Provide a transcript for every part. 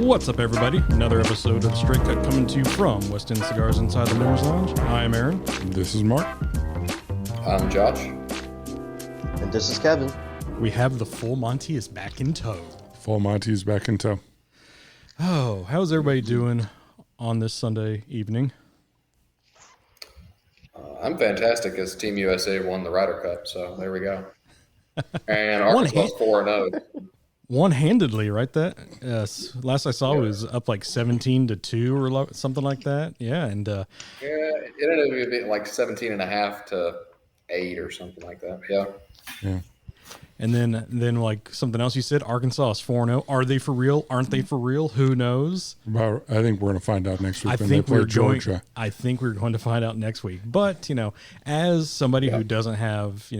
What's up, everybody? Another episode of Straight Cut coming to you from West End Cigars inside the Members Lounge. I am Aaron. This is Mark. I'm Josh. And this is Kevin. We have the Full Monty is back in tow. Full Monty is back in tow. Oh, how's everybody doing on this Sunday evening? I'm fantastic as Team USA won the Ryder Cup, so there we go. And Arkansas 4-0. One-handedly, right? That last I saw was up like 17-2 or something like that. Yeah, and it ended up being like 17.5 to 8 or something like that. Yeah. And then like something else you said, Arkansas is 4-0. Are they for real? Aren't they for real? Who knows? I think we're going to find out next week when they play Georgia. I think we're going to find out next week. But, as somebody who doesn't have,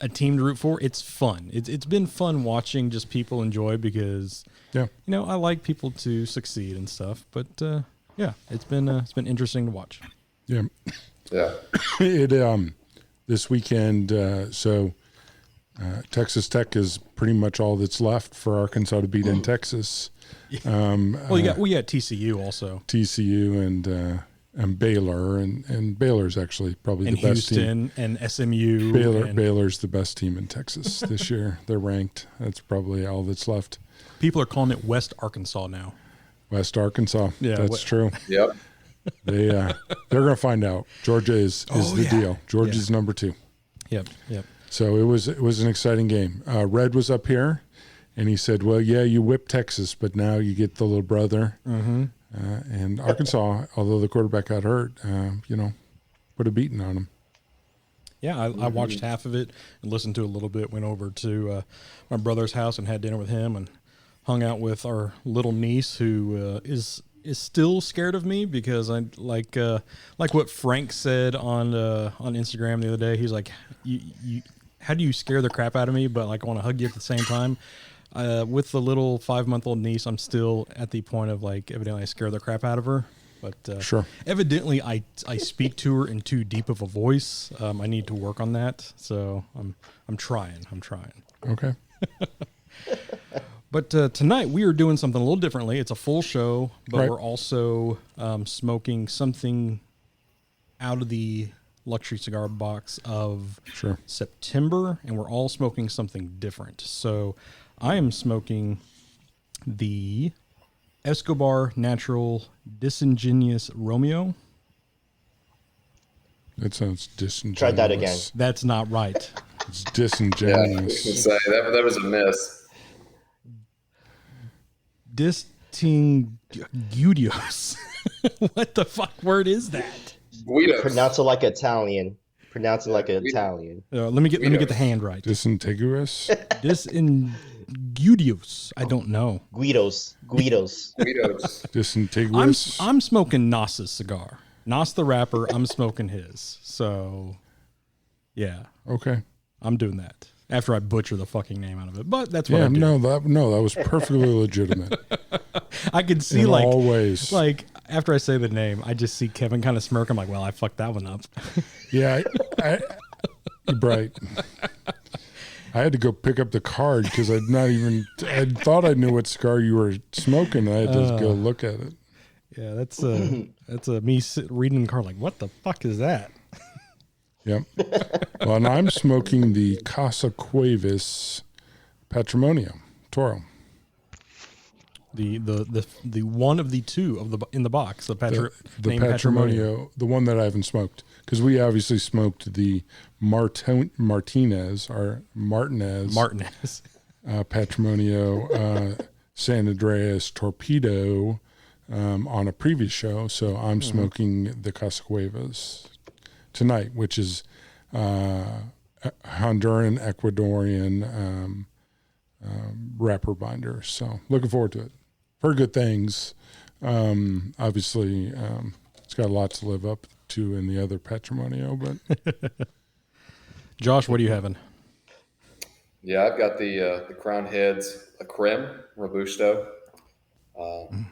a team to root for, it's fun. It's been fun watching just people enjoy because, I like people to succeed and stuff. But, it's been interesting to watch. Yeah. Yeah. This weekend, Texas Tech is pretty much all that's left for Arkansas to beat in Texas. We got TCU also. TCU and Baylor, and Baylor's actually probably the best team. And Houston and SMU. Baylor's the best team in Texas this year. They're ranked. That's probably all that's left. People are calling it West Arkansas now. West Arkansas. Yeah, that's true. Yep. They're going to find out. Georgia is the deal. Georgia's number 2. Yep. So it was an exciting game. Red was up here, and he said, "Well, yeah, you whipped Texas, but now you get the little brother." Mm-hmm. And Arkansas, although the quarterback got hurt, put a beating on him. Yeah, I watched half of it and listened to a little bit. Went over to my brother's house and had dinner with him and hung out with our little niece who is still scared of me because I like what Frank said on Instagram the other day. He's like, you how do you scare the crap out of me, but like I want to hug you at the same time? With the little 5-month-old niece, I'm still at the point of like evidently I scare the crap out of her. But sure. Evidently I speak to her in too deep of a voice. I need to work on that. So I'm trying. Okay. But tonight we are doing something a little differently. It's a full show, but right. We're also smoking something out of the luxury cigar box of September, and we're all smoking something different. So I am smoking the Escobar Natural Disingenuous Romeo. That sounds disingenuous. Try that again. That's not right. It's disingenuous. Yeah, I was gonna say, that was a miss. Distinguidos. What the fuck word is that? Guidos. Pronounce it like Italian. Let me get the hand right. Disintiguous. Distinguidos. I don't know. Guidos. Disintiguous. I'm smoking Nas's cigar. Nas the rapper. I'm smoking his. So, yeah. Okay. I'm doing that after I butcher the fucking name out of it. But that's what I do. That was perfectly legitimate. I could see in like all ways. Like after I say the name, I just see Kevin kind of smirk. I'm like, well, I fucked that one up. Yeah, you're right. I had to go pick up the card because I thought I knew what cigar you were smoking. I had to go look at it. Yeah, that's me reading the card like, what the fuck is that? Yep. Well, and I'm smoking the Casa Cuevas Patrimonio Toro. The one of the two in the box, the Patrimonio, the one that I haven't smoked, because we obviously smoked the Martinez Patrimonio San Andreas Torpedo on a previous show. So I'm smoking the Casa Cuevas tonight, which is Honduran, Ecuadorian wrapper binder. So looking forward to it. Heard good things. Obviously, it's got a lot to live up to in the other Patrimonio. But Josh, what are you having? Yeah, I've got the Crown Heads La Creme Robusto. I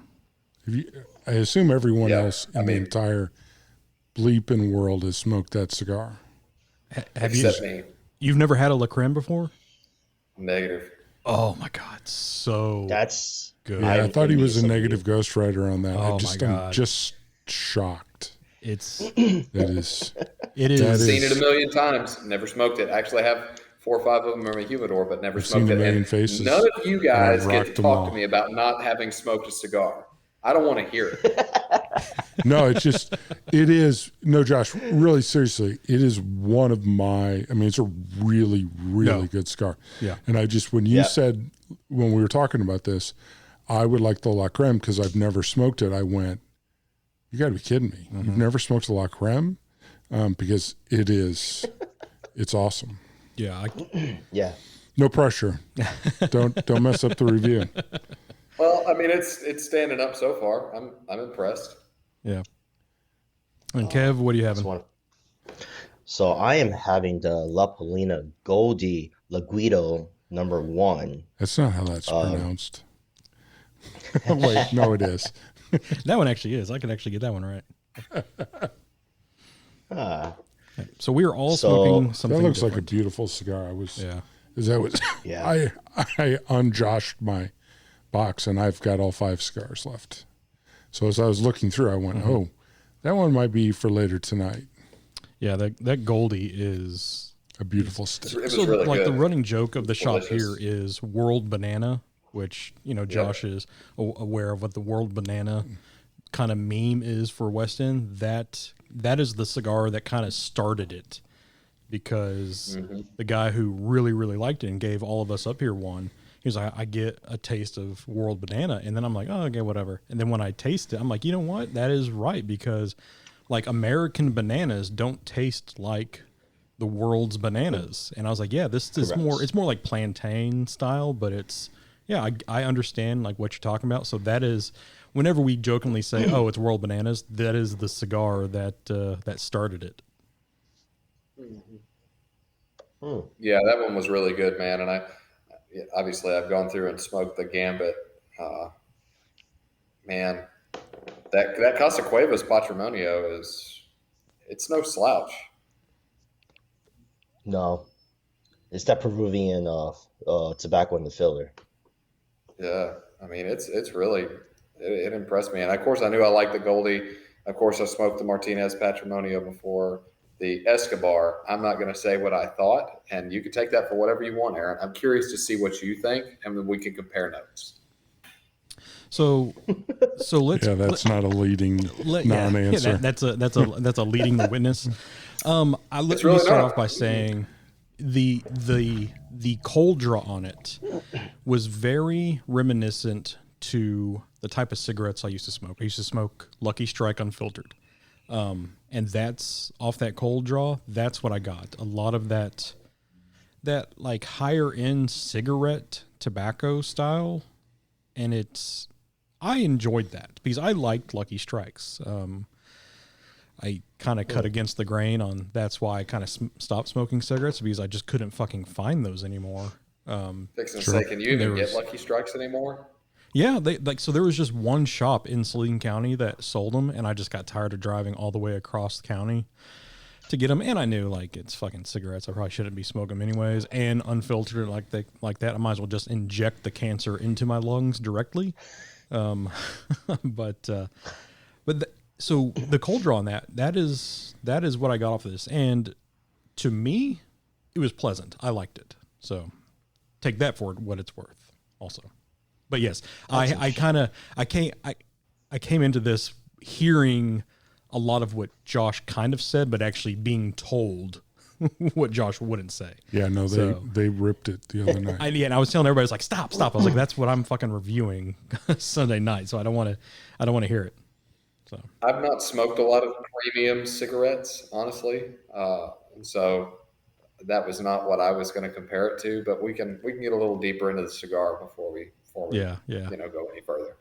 assume everyone else in the entire bleeping world has smoked that cigar. Except me. You've never had a La Creme before? Negative. Oh my God, so that's good. Yeah, I I'm thought he was envious a of negative ghostwriter on that. Oh, I'm my God. just shocked. It's That is. it is. That Seen is- it a million times. Never smoked it. Actually, I have 4 or 5 of them in my humidor, but never I've smoked seen a it. million And faces, none of you and I've guys get rocked to them talk all. to me about not having smoked a cigar. I don't want to hear it. No, it's just, it is, no, Josh, really seriously, it is one of my, I mean, it's a really, really good cigar. Yeah. And I just, when you Yeah. said, when we were talking about this, I would like the La Creme because I've never smoked it. I went, you got to be kidding me. You've never smoked the La Creme? Because it's awesome. Yeah. Yeah. No pressure. Don't mess up the review. Well, I mean, it's standing up so far. I'm impressed. Yeah. And Kev, what do you That's having? one. So I am having the La Polina Goldie La Guido #1. That's not how that's pronounced. Wait, no, it is. That one actually is. I could actually get that one right. Ah, So we are all So- smoking That something looks like a different. beautiful cigar. Yeah. yeah. I unjoshed my box and I've got all 5 cigars left. So as I was looking through, I went, oh, that one might be for later tonight. Yeah, that Goldie is A beautiful stick. It was so really like good. the running joke of the shop Delicious. here is World Banana, which, you know, Josh is aware of what the World Banana kind of meme is for West End. That is the cigar that kind of started it, because the guy who really, really liked it and gave all of us up here one, he was like, I get a taste of World Banana. And then I'm like, oh, okay, whatever. And then when I taste it, I'm like, you know what? That is right, because like American bananas don't taste like the world's bananas. And I was like, yeah, this is Correct. it's more like plantain style, but it's, yeah, I understand like what you're talking about. So that is, whenever we jokingly say, oh, it's World Bananas, that is the cigar that started it. Yeah, that one was really good, man. And obviously I've gone through and smoked the Gambit. Man, that Casa Cuevas Patrimonio it's no slouch. No, it's that Peruvian tobacco in the filler. Yeah, I mean it's really it impressed me, and of course I knew I liked the Goldie. Of course I smoked the Martinez Patrimonio before. The Escobar, I'm not going to say what I thought, and you can take that for whatever you want, Aaron. I'm curious to see what you think, and then we can compare notes. So let's Yeah, that's not a leading non-answer. that's a leading the witness. Let really me start not. off by saying the cold draw on it was very reminiscent to the type of cigarettes I used to smoke. I used to smoke Lucky Strike unfiltered. And that's off that cold draw. That's what I got. A lot of that like higher end cigarette tobacco style. And I enjoyed that because I liked Lucky Strikes. I kind of cut against the grain on, that's why I kind of stopped smoking cigarettes, because I just couldn't fucking find those anymore. Fixing to say, can you even There get was- Lucky Strikes anymore? Yeah, so there was just one shop in Saline County that sold them, and I just got tired of driving all the way across the county to get them. And I knew like it's fucking cigarettes. I probably shouldn't be smoking them anyways. And unfiltered like that, I might as well just inject the cancer into my lungs directly. So the cold draw on that is what I got off of this, and to me, it was pleasant. I liked it. So take that for what it's worth, also. But yes, I came into this hearing a lot of what Josh kind of said, but actually being told what Josh wouldn't say. Yeah, no, they ripped it the other night. And I was telling everybody, I was like, stop. I was like, that's what I'm fucking reviewing Sunday night. So I don't want to hear it. So I've not smoked a lot of premium cigarettes, honestly, and so that was not what I was going to compare it to. But we can get a little deeper into the cigar before we yeah. go any further.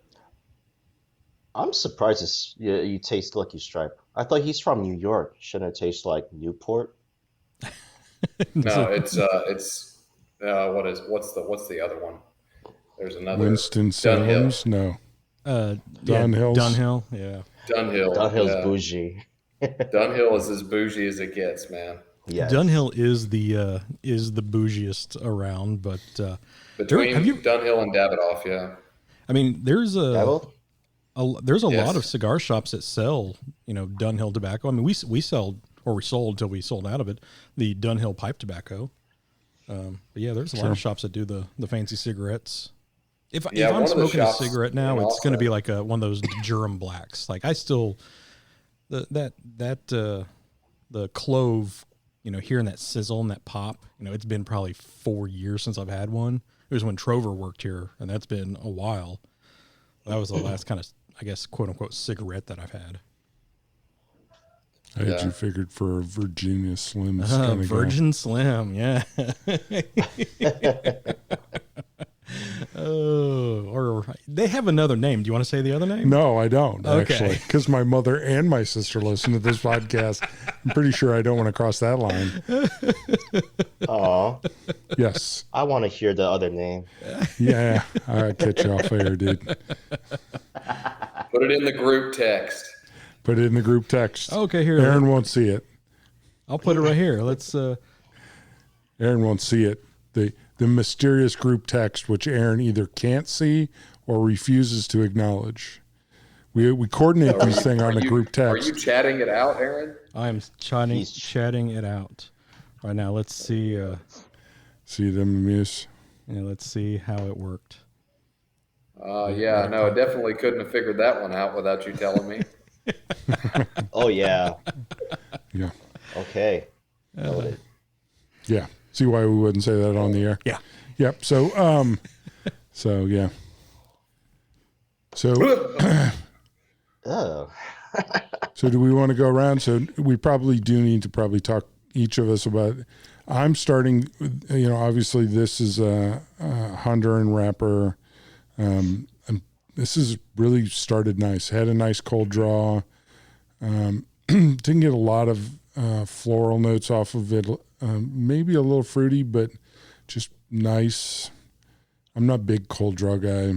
I'm surprised you taste Lucky Strike. I thought he's from New York. Shouldn't it taste like Newport? No, it's what's the other one? There's another Winston Dunhill. Salem? No. Dunhill. Dunhill's? Yeah. Dunhill. Dunhill's yeah. bougie. Dunhill is as bougie as it gets, man. Yes. Dunhill is the bougiest around, but Between have you- Dunhill and Davidoff, yeah. I mean, there's Devil? there's a Yes. lot of cigar shops that sell, Dunhill tobacco. I mean, we sold till we sold out of it, the Dunhill pipe tobacco. But yeah, there's a lot of shops that do the fancy cigarets. If Yeah, I'm one of the smoking a shops cigarette now, in it's going to be Austin- like one of those Durham blacks. Like I still the clove, hearing that sizzle and that pop. It's been probably 4 years since I've had one. It was when Trover worked here, and that's been a while. That was the last kind of, I guess, quote unquote cigarette that I've had. I had Yeah. you figured for a Virginia Slims kind of Virgin Slim, yeah. Or they have another name. Do you want to say the other name? No, I don't, Okay. actually, because my mother and my sister listen to this podcast. I'm pretty sure I don't want to cross that line. Aw, Yes. I want to hear the other name. Yeah, I'll catch you off air, dude. Put it in the group text. Put it in the group text. Okay, here. Aaron won't see it. I'll put it right here. Let's. Aaron won't see it. The mysterious group text, which Aaron either can't see or refuses to acknowledge. We coordinate these things on the group Are text. you chatting it out, Aaron? I'm chatting it out right now. Let's see. See them, Muse. Let's see how it worked. Yeah, no, I definitely couldn't have figured that one out without you telling me. Oh, yeah. Yeah. Okay. Noted. Yeah. See why we wouldn't say that on the air? Yeah. Yep. So, yeah. So, Oh. so do we want to go around? So we probably do need to talk each of us about. I'm starting. Obviously this is a Honduran wrapper. And this has really started nice. Had a nice cold draw. Didn't get a lot of floral notes off of it. Maybe a little fruity, but just nice. I'm not a big cold draw guy.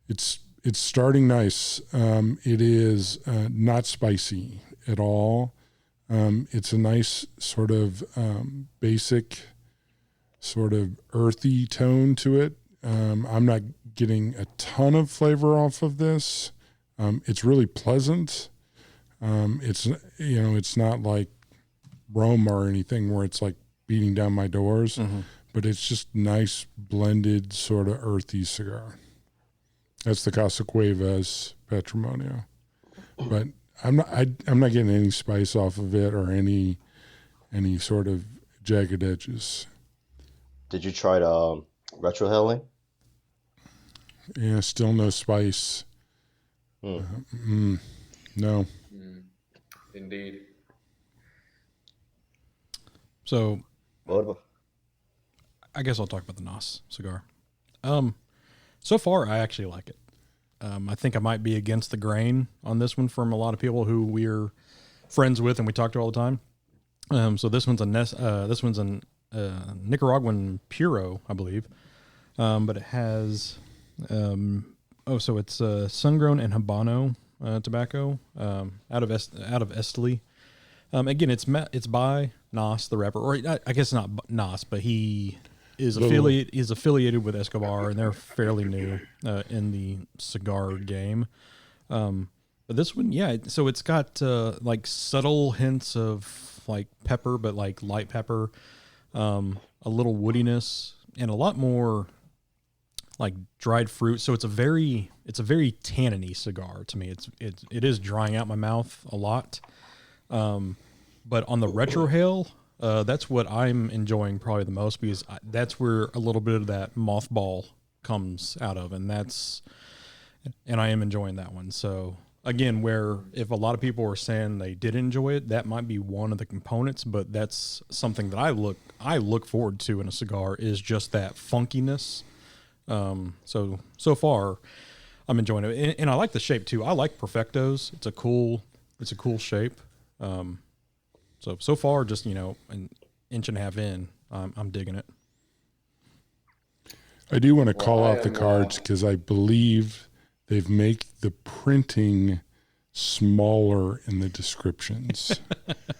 It's starting nice. It is not spicy at all. It's a nice sort of basic, sort of earthy tone to it. I'm not getting a ton of flavor off of this. It's really pleasant. It's not like Roma or anything where it's like beating down my doors, but it's just nice blended sort of earthy cigar. That's the Casa Cuevas Patrimonio, but I'm not getting any spice off of it or any sort of jagged edges. Did you try the retro healing? Yeah, still no spice. No. Indeed. So What about? I guess I'll talk about the Nos cigar. So far, I actually like it. I think I might be against the grain on this one from a lot of people who we're friends with and we talk to all the time. So this one's a Nicaraguan Puro, I believe, but it has so it's sun-grown and Habano tobacco out of Esteli. Again, it's by Nos, the rapper, or I guess not Nos, but he is affiliated with Escobar, and they're fairly new in the cigar game. But this one, yeah, so it's got like subtle hints of like pepper, but like light pepper, a little woodiness, and a lot more like dried fruit. So it's a very tanniny cigar to me. It is drying out my mouth a lot. But on the retrohale, that's what I'm enjoying probably the most, because that's where a little bit of that mothball comes out of, and I am enjoying that one. So again, where if a lot of people are saying they did enjoy it, that might be one of the components, but that's something that I look forward to in a cigar, is just that funkiness. So far I'm enjoying it, and I like the shape too. I like Perfectos. It's a cool shape. So far, just an inch and a half in, I'm digging it. I do want to call Well, out the cards because I believe they've made the printing smaller in the descriptions.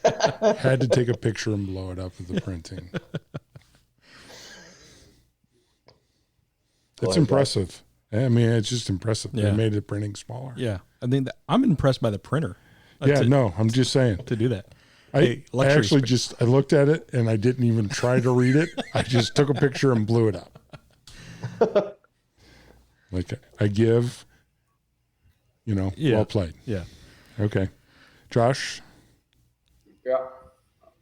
Had to take a picture and blow it up with the printing. It's impressive. I mean, it's just impressive. Yeah. They made the printing smaller. Yeah. I think I'm impressed by the printer. I'm just saying. To do that. I actually I looked at it and I didn't even try to read it. I just took a picture and blew it up. Like I give, well played. Yeah. Okay. Josh? Yeah,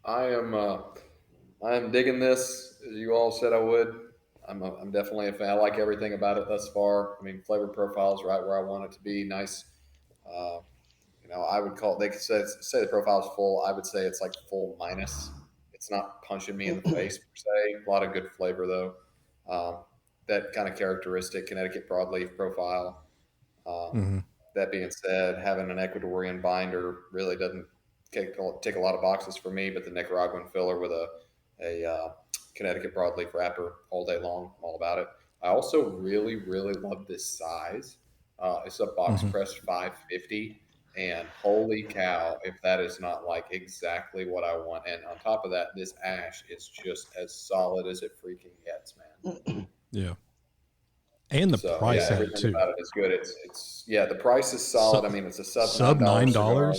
I am digging this. As you all said I would. I'm definitely a fan. I like everything about it thus far. I mean, flavor profile is right where I want it to be. Nice. I would call it. They could say the profile is full. I would say it's like full minus. It's not punching me in the face per se. A lot of good flavor though. That kind of characteristic Connecticut broadleaf profile. That being said, having an Ecuadorian binder really doesn't take a lot of boxes for me, but the Nicaraguan filler with a Connecticut broadleaf wrapper all day long, I'm all about it. I also really, really love this size. It's a box press 550, and holy cow, if that is not like exactly what I want. And on top of that, this ash is just as solid as it freaking gets, man. Yeah. And the price at it too. About it is good. It's the price is solid. I mean, it's a sub $9.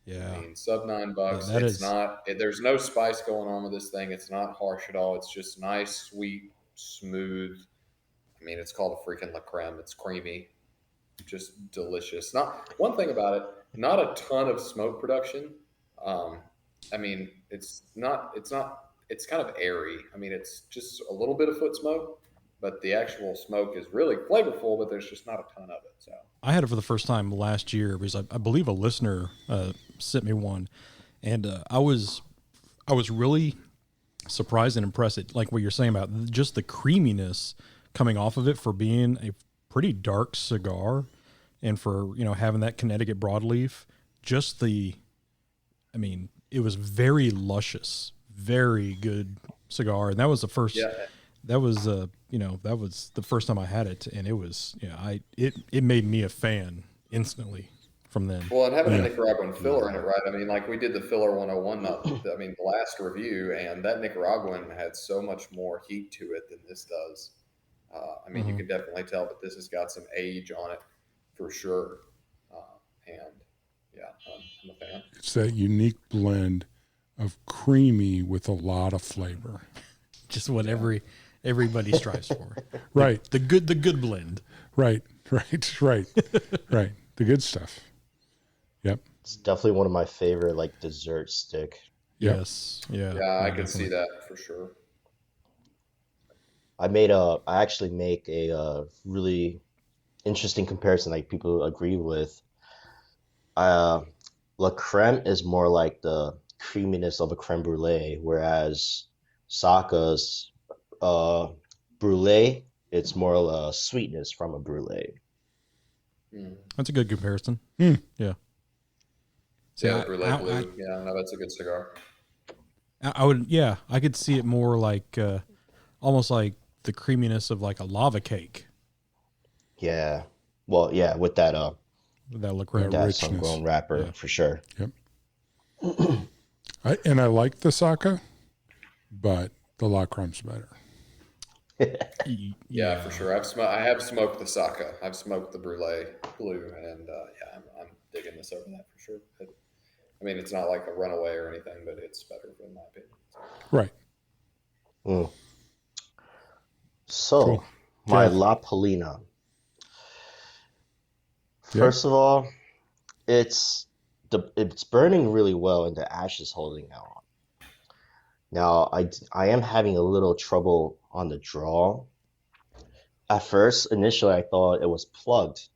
Yeah. I mean, sub $9. It's not. There's no spice going on with this thing. It's not harsh at all. It's just nice, sweet, smooth. I mean, it's called a freaking La Creme. It's creamy, just delicious. Not one thing about it. Not a ton of smoke production. I mean, it's not. It's kind of airy. I mean, it's just a little bit of foot smoke. But the actual smoke is really flavorful, but there's just not a ton of it. So I had it for the first time last year because I believe a listener sent me one, and I was really surprised and impressed at like what you're saying about just the creaminess coming off of it for being a pretty dark cigar, and for having that Connecticut broadleaf. It was very luscious, very good cigar, and that was the first. Yeah. That was that was the first time I had it, and it was it made me a fan instantly from then. Well, and having a Nicaraguan filler in it, right? I mean, like we did the filler 101, the last review, and that Nicaraguan had so much more heat to it than this does. You can definitely tell that this has got some age on it for sure. I'm a fan. It's that unique blend of creamy with a lot of flavor. Just what everybody strives for. Right. The good blend. Right. Right. The good stuff. Yep. It's definitely one of my favorite dessert stick. Yep. Yes. Yeah. Yeah, I can see that for sure. I actually make a really interesting comparison people agree with. La Creme is more like the creaminess of a creme brulee, whereas Saka's brulee, it's more sweetness from a brulee. That's a good comparison. Yeah. So brulee blue. No, that's a good cigar. I could see it more like almost like the creaminess of like a lava cake. Yeah. Well, yeah, with that La Creme that richness. sun-grown wrapper for sure. Yep. I like the Saka, but the La Creme's better. Yeah, for sure. I have smoked the Saka. I've smoked the brulee blue, and I'm digging this over that for sure. It's not like a runaway or anything, but it's better in my opinion. Right. So, cool. My La Polina. First of all, it's burning really well, and the ash is holding out. Now, I am having a little trouble on the draw. At first, initially, I thought it was plugged.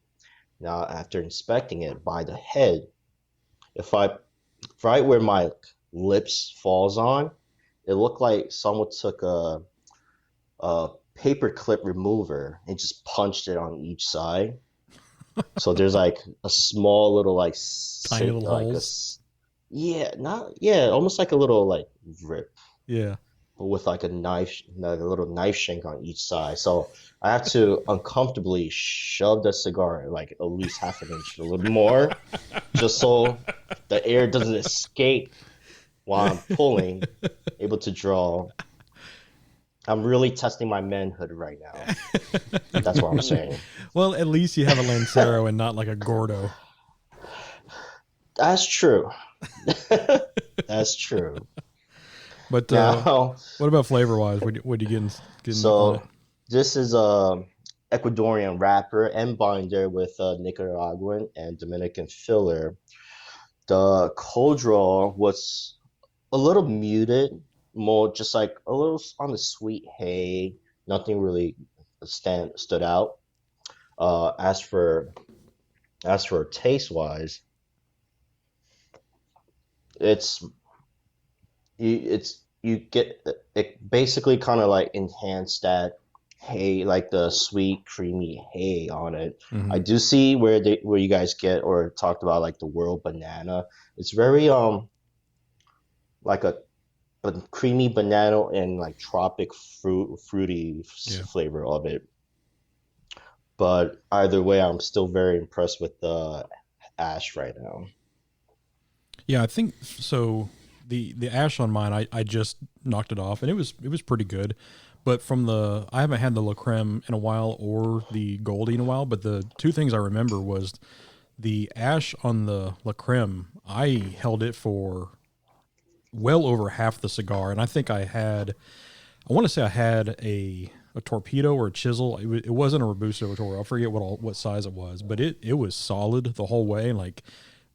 Now, after inspecting it by the head, right where my lips falls on, it looked like someone took a paper clip remover and just punched it on each side. So there's a small little tiny little holes. Almost like a little rip. Yeah. With a knife, a little knife shank on each side. So I have to uncomfortably shove the cigar at least half an inch, a little more, just so the air doesn't escape while I'm pulling, able to draw. I'm really testing my manhood right now. That's what I'm saying. Well, at least you have a Lancero and not like a Gordo. That's true. That's true. But Now, what about flavor wise? What are you getting on it? so this is a Ecuadorian wrapper and binder with Nicaraguan and Dominican filler. The cold draw was a little muted, more just like a little on the sweet hay. Nothing really stood out. As for taste wise, it's you get it basically kind of like enhance that hay, like the sweet creamy hay on it. Mhm. I do see where you guys get or talked about like the world banana. It's very like a creamy banana and like tropic fruity flavor of it. But either way, I'm still very impressed with the ash right now. Yeah, I think so. The ash on mine, I just knocked it off, and it was pretty good. But I haven't had the La Creme in a while or the Goldie in a while. But the two things I remember was the ash on the La Creme. I held it for well over half the cigar, and I think I want to say I had a torpedo or a chisel. It wasn't a Robusto or Toro. I forget what size it was, but it was solid the whole way, like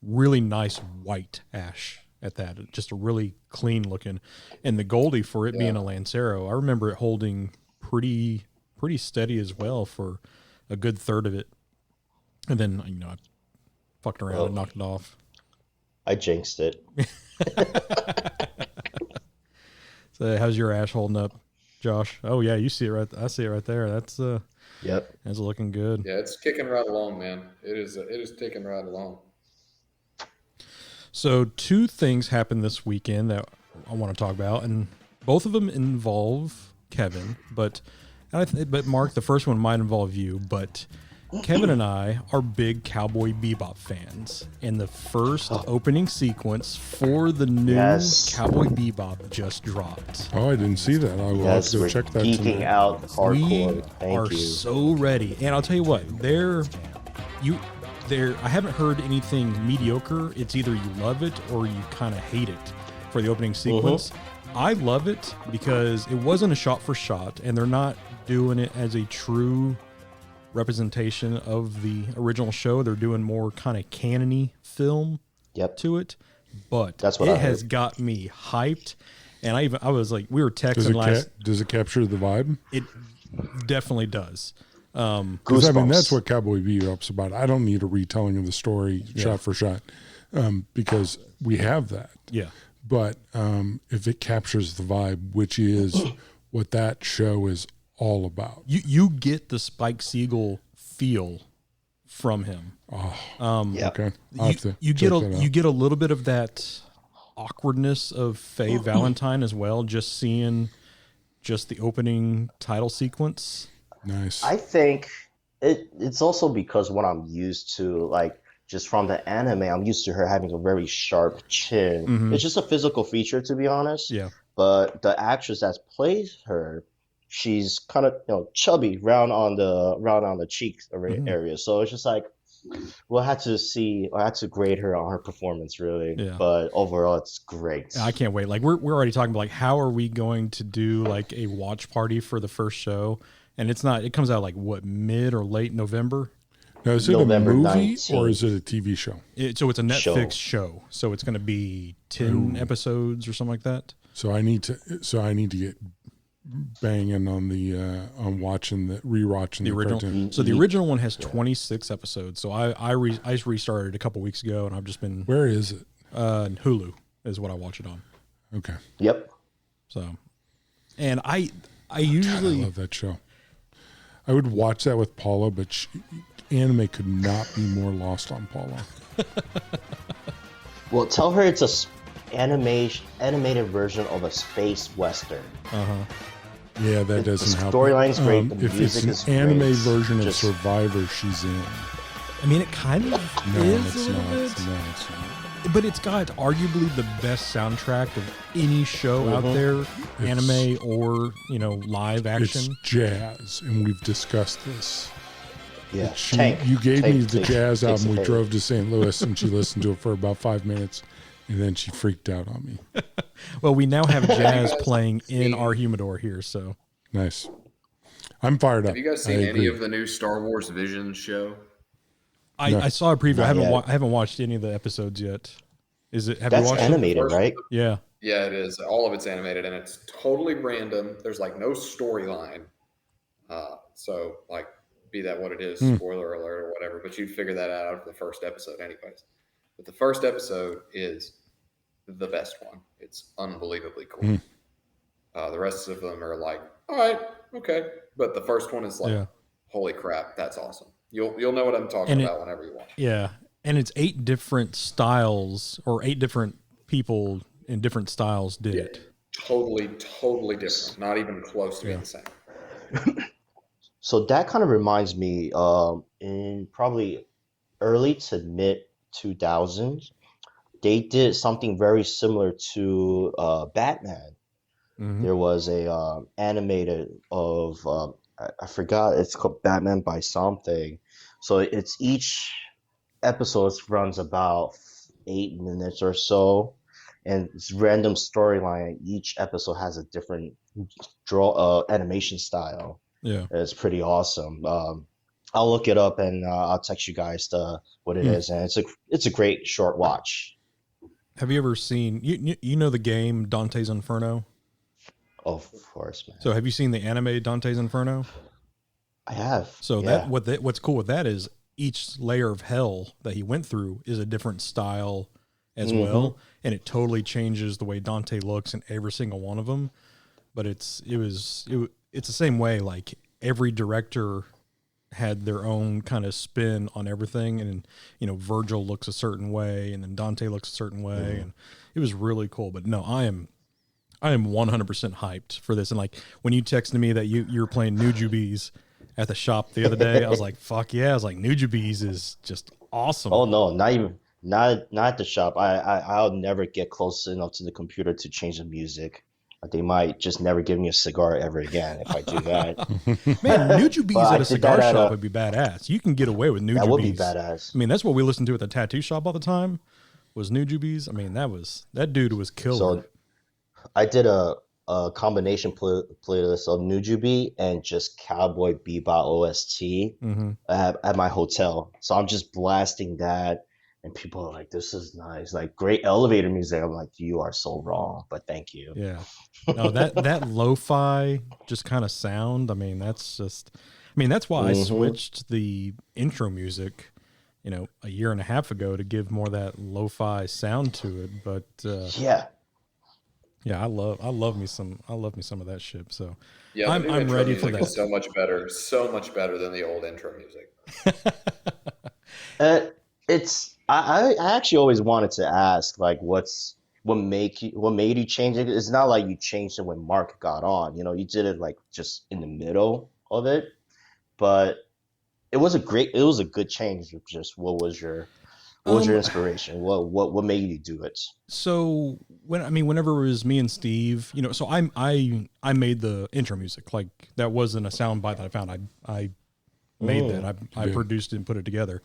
really nice white ash at that. Just a really clean looking. And the Goldie, for it being a Lancero, I remember it holding pretty steady as well for a good third of it. And then, I fucked around and knocked it off. I jinxed it. So how's your ash holding up, Josh? Oh yeah, you see it right. I see it right there. That's Yep. That's looking good. Yeah, it's kicking right along, man. It is ticking right along. So two things happened this weekend that I want to talk about, and both of them involve Kevin. But Mark, the first one might involve you. But Kevin and I are big Cowboy Bebop fans, and the first opening sequence for the new Cowboy Bebop just dropped. Oh, I didn't see that. I will have to check that. Geeking out hardcore. We are so ready, and I'll tell you what, I haven't heard anything mediocre. It's either you love it or you kind of hate it for the opening sequence. I love it because it wasn't a shot for shot, and they're not doing it as a true representation of the original show. They're doing more kind of canon-y film to it, but that's what it has got me hyped. And I was like, we were texting does it capture the vibe? It definitely does. Because I mean, that's what Cowboy Bebop's about. I don't need a retelling of the story shot for shot, because we have that. Yeah. But if it captures the vibe, which is what that show is all about, you get the Spike Spiegel feel from him. Okay. You get a little bit of that awkwardness of Faye Valentine as well. Just seeing the opening title sequence. Nice. I think it's also because what I'm used to, like just from the anime, I'm used to her having a very sharp chin. Mm-hmm. It's just a physical feature, to be honest. Yeah. But the actress that plays her, she's kind of chubby, round on the cheeks area. So it's just like I had to grade her on her performance really. Yeah. But overall, it's great. I can't wait. Like we're already talking about like how are we going to do like a watch party for the first show. And it comes out like what, mid or late November? Now, is it November a movie 19th. or is it a TV show? So it's a Netflix show. So it's going to be 10 episodes or something like that. So I need to get banging on rewatching the original. cartoon. So the original one has 26 episodes. So I restarted a couple weeks ago, and I've just been. Where is it? Hulu is what I watch it on. Okay. Yep. So, and I usually I love that show. I would watch that with Paula, but anime could not be more lost on Paula. Well, tell her it's a animated version of a space western. Yeah, that doesn't help. The storyline's great. The if music it's is an anime great. version of Survivor, she's in. I mean, it kind of No, is it's a little not. bit. No, it's not. but it's got arguably the best soundtrack of any show out there, anime or live action. It's jazz, and we've discussed this. Yeah, You gave me the Tank jazz takes album. the We cake. drove to St. Louis, and she listened to it for about 5 minutes, and then she freaked out on me. Well, we now have jazz playing in our humidor here, so Nice. I'm fired up. Have you guys seen I any agree. of the new Star Wars Visions show? I saw a preview. Not I haven't watched any of the episodes yet. Have you That's watched animated, First- right? it? Yeah. Yeah, it is. All of it's animated, and it's totally random. There's like no storyline. So like, be that what it is, spoiler alert or whatever. But you'd figure that out after the first episode, anyways. But the first episode is the best one. It's unbelievably cool. The rest of them are like, all right, okay. But the first one is like, holy crap, that's awesome. You'll know what I'm talking about whenever you watch. Yeah. And it's 8 different styles, or 8 different people in different styles did it. Totally different. Not even close to being the same. So that kind of reminds me, in probably early to mid 2000s, they did something very similar to Batman. There was a animated of I forgot, it's called Batman by something. So it's each episode runs about 8 minutes or so, and it's random storyline. Each episode has a different animation style. Yeah. It's pretty awesome. I'll look it up and I'll text you guys what it is, and it's a great short watch. Have you ever seen you know the game Dante's Inferno? Of course, man. So have you seen the anime Dante's Inferno? I have. So yeah. what's cool with that is each layer of hell that he went through is a different style as well, and it totally changes the way Dante looks in every single one of them. But it's the same way. Like every director had their own kind of spin on everything, and Virgil looks a certain way, and then Dante looks a certain way, and it was really cool. But no, I am 100% hyped for this. And like when you texted me that you were playing Nujubes at the shop the other day, I was like, fuck yeah. I was like, Nujubes is just awesome. Oh no, not at the shop. I'll never get close enough to the computer to change the music. They might just never give me a cigar ever again if I do that. Man, Nujubes at a cigar that shop would be badass. You can get away with Nujubes. That would be badass. I mean, that's what we listened to at the tattoo shop all the time was Nujubes. I mean, that dude was killer. So I did a combination playlist of Nujube and just Cowboy Bebop OST at my hotel. So I'm just blasting that, and people are like, "This is nice, like great elevator music." I'm like, "You are so wrong, but thank you." Yeah, no, that lo-fi just kind of sound. I mean, that's why I switched the intro music, a year and a half ago to give more that lo-fi sound to it. But yeah, I love me some of that shit. So yeah, I'm ready for that. Is so much better than the old intro music. I actually always wanted to ask, like, what made you change it? It's not like you changed it when Mark got on. You did it like just in the middle of it, but it was a good change. Just what was your inspiration? What made you do it? So whenever it was me and Steve, so I made the intro music. Like that wasn't a soundbite that I found. I made that. I produced it and put it together.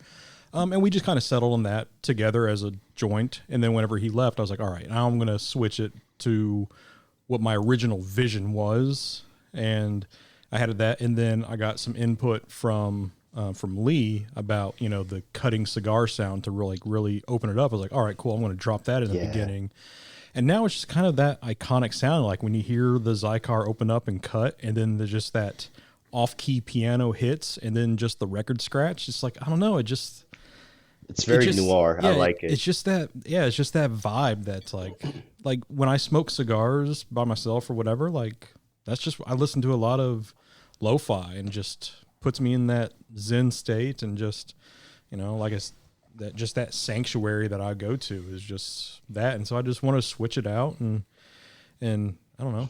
And we just kind of settled on that together as a joint. And then whenever he left, I was like, all right, now I'm going to switch it to what my original vision was. And I had that. And then I got some input from Lee about, the cutting cigar sound to really open it up. I was like, all right, cool. I'm going to drop that in the beginning. And now it's just kind of that iconic sound. Like when you hear the Zycar open up and cut, and then there's just that off-key piano hits, and then just the record scratch. It's like, I don't know. It's very noir. Yeah, I like it. It's just that vibe that's like when I smoke cigars by myself or whatever, like that's just, I listen to a lot of lo-fi and just puts me in that Zen state, and just, that sanctuary that I go to is just that. And so I just want to switch it out and I don't know.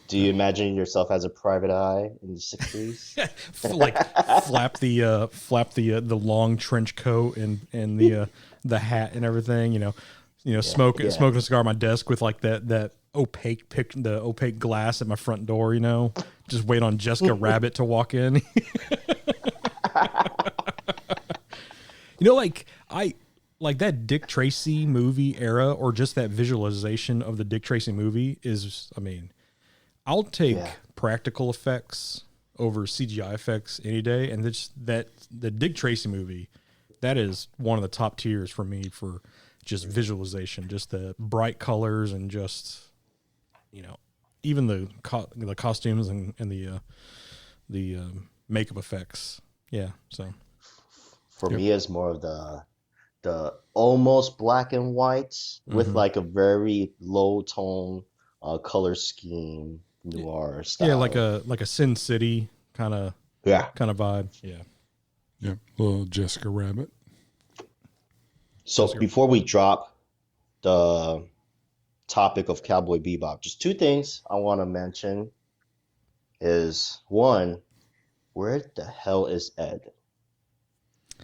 Do you imagine yourself as a private eye in the 60s? Like flap the long trench coat and the the hat and everything. Smoking a cigar on my desk with like that opaque glass at my front door. Just wait on Jessica Rabbit to walk in. Like that Dick Tracy movie era, or just that visualization of the Dick Tracy movie is, I'll take practical effects over CGI effects any day. And the Dick Tracy movie, that is one of the top tiers for me for just visualization, just the bright colors and just, even the costumes and the makeup effects. Yeah. So for me, it's more of the almost black and white with like a very low tone color scheme, noir style. Yeah, like a Sin City kind of vibe. Yeah. Yep. Little Jessica Rabbit. So before we drop the topic of Cowboy Bebop, just two things I want to mention is, one, where the hell is Ed?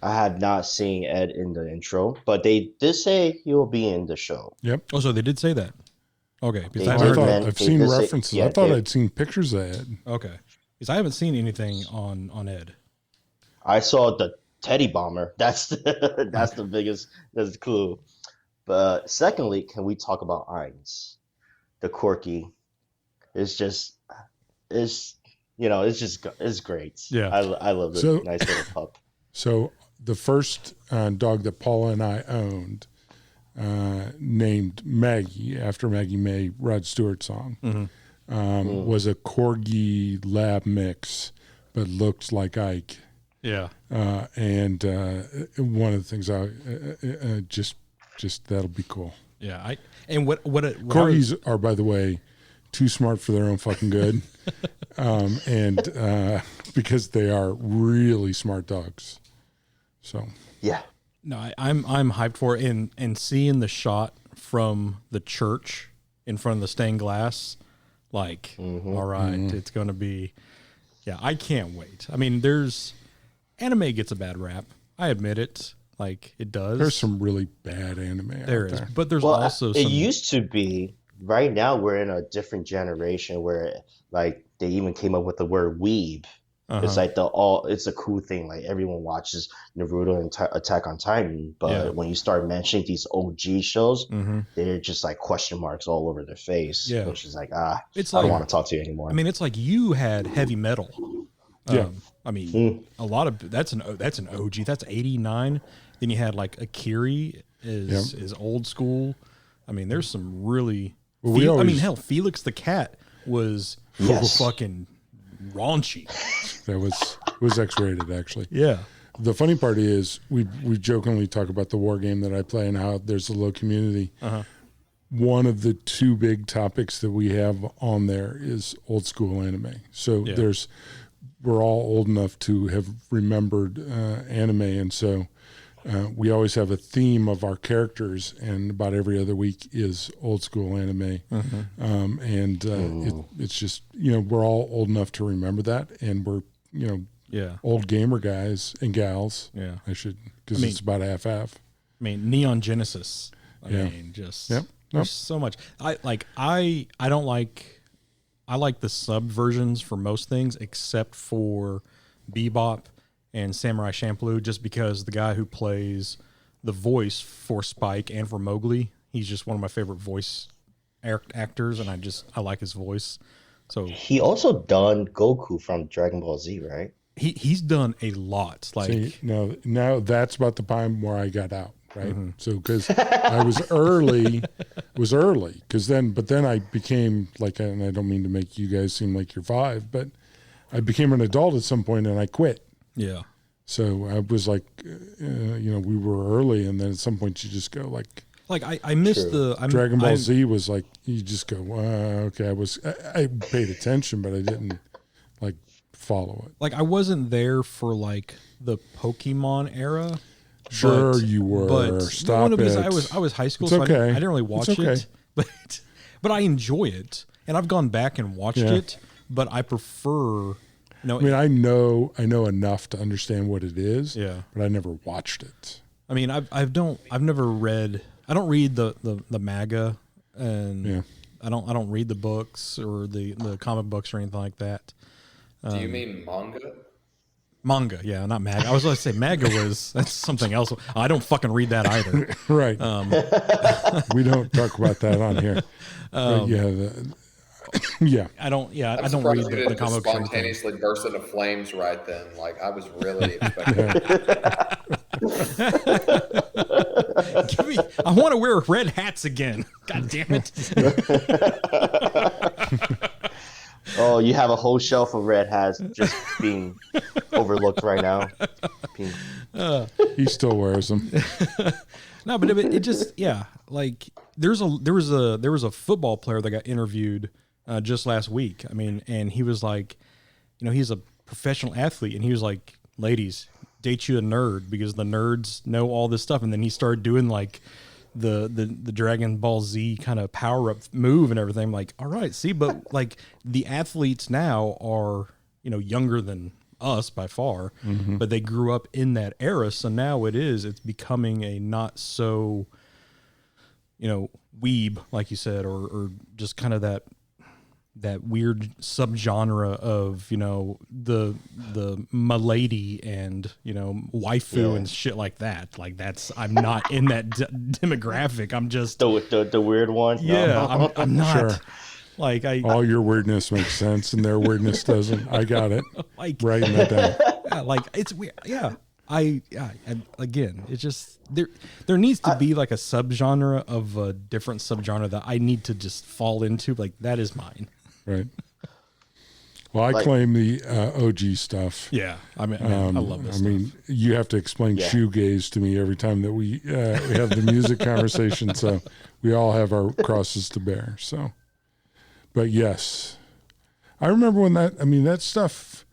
I had not seen Ed in the intro, but they did say he will be in the show. Yep. Oh, so they did say that. Okay. Because I've seen references. I thought I'd seen pictures of Ed. Okay. Because I haven't seen anything on Ed. I saw the Teddy Bomber. That's the biggest clue. But secondly, can we talk about Ainz? The Corky is just it's great. Yeah. I love this nice little pup. So the first dog that Paula and I owned, named Maggie after Maggie May, Rod Stewart song, was a Corgi Lab mix, but looked like Ike. Yeah. And one of the things just that'll be cool. Yeah. Corgis are, by the way, too smart for their own fucking good. And because they are really smart dogs. So yeah. No, I'm hyped for it, and seeing the shot from the church in front of the stained glass, like, all right, it's going to be, I can't wait. Anime gets a bad rap. I admit it. Like, it does. There's some really bad anime out there. But there's also some. It used to be. Right now, we're in a different generation where, like, they even came up with the word weeb. It's like it's a cool thing. Like, everyone watches Naruto and Attack on Titan, but when you start mentioning these OG shows, they're just like question marks all over their face. Yeah. Which is like, it's I don't want to talk to you anymore. It's like you had heavy metal. A lot of that's an OG. That's 89. Then you had like Akiri is old school. There's some really. Hell, Felix the Cat was fucking raunchy. That was X-rated, actually. Yeah. The funny part is we jokingly talk about the war game that I play and how there's a low community. One of the two big topics that we have on there is old school anime. So we're all old enough to have remembered anime, and so we always have a theme of our characters, and about every other week is old school anime. It's just, we're all old enough to remember that, and we're, old gamer guys and gals. Yeah. Because it's about half-half. Neon Genesis. There's so much. I like the sub versions for most things except for Bebop and Samurai Champloo, just because the guy who plays the voice for Spike and for Mowgli, he's just one of my favorite voice actors, and I like his voice. So he also done Goku from Dragon Ball Z, right? He's done a lot. Now that's about the time where I got out, right? So because I was early, but then I became like, and I don't mean to make you guys seem like you're 5, but I became an adult at some point and I quit. Yeah. So I was like, we were early, and then at some point you just go like I missed Dragon Ball Z was like, you just go, okay. I paid attention, but I didn't like follow it. Like, I wasn't there for like the Pokemon era. Sure, you were. But stop it. Because I was high school, it's okay. I didn't really watch it. But I enjoy it, and I've gone back and watched it. But I prefer. I know enough to understand what it is. Yeah. But I never watched it. I mean, I've never read. I don't read the MAGA, and I don't read the books or the comic books or anything like that. Do you mean manga? Manga, yeah, not MAGA. I was going to say MAGA that's something else. I don't fucking read that either. Right. We don't talk about that on here. But yeah, I don't. Yeah, I'm I don't read surprised you the didn't comic books. or anything. spontaneously burst into flames right then. Like I was really expecting. I want to wear red hats again. God damn it. Oh, you have a whole shelf of red hats just being overlooked right now. he still wears them. No, but it just like there was a football player that got interviewed just last week. I mean, and he was like, he's a professional athlete, and he was like, ladies, date you a nerd because the nerds know all this stuff. And then he started doing like the Dragon Ball Z kind of power up move and everything. I'm like, all right, see, but like the athletes now are, younger than us by far, but they grew up in that era. So now it's becoming a not so, weeb, like you said, or just kind of that weird subgenre of, the milady and, waifu and shit like that. Like I'm not in that demographic. I'm just the weird one. Yeah. No. I'm not Sure. like all your weirdness makes sense and their weirdness doesn't. I got it. like, Writing that down. yeah, like it's weird. Yeah. And again, it's just there needs to be like a subgenre of a different subgenre that I need to just fall into. Like that is mine. Right. Well, I claim the OG stuff. Yeah, I mean, I love this. I mean, you have to explain shoegaze to me every time that we have the music conversation. So we all have our crosses to bear. So, but yes, I remember when that stuff.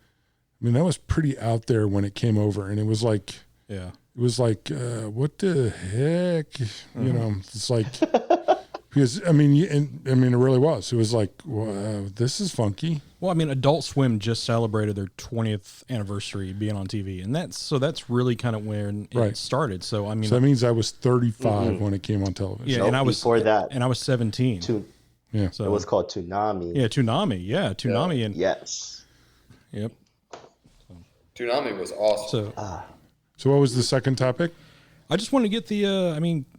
I mean, that was pretty out there when it came over, and it was like, what the heck? It's like. Because it really was. It was like, wow, this is funky. Well, I mean, Adult Swim just celebrated their 20th anniversary being on TV, and that's really kind of when it started. So I mean, so that means I was 35 when it came on television. Yeah, and I was before that, and I was 17. So it was called Toonami. Yeah, Toonami, and yes, yep. Toonami was awesome. So what was the second topic? I just want to get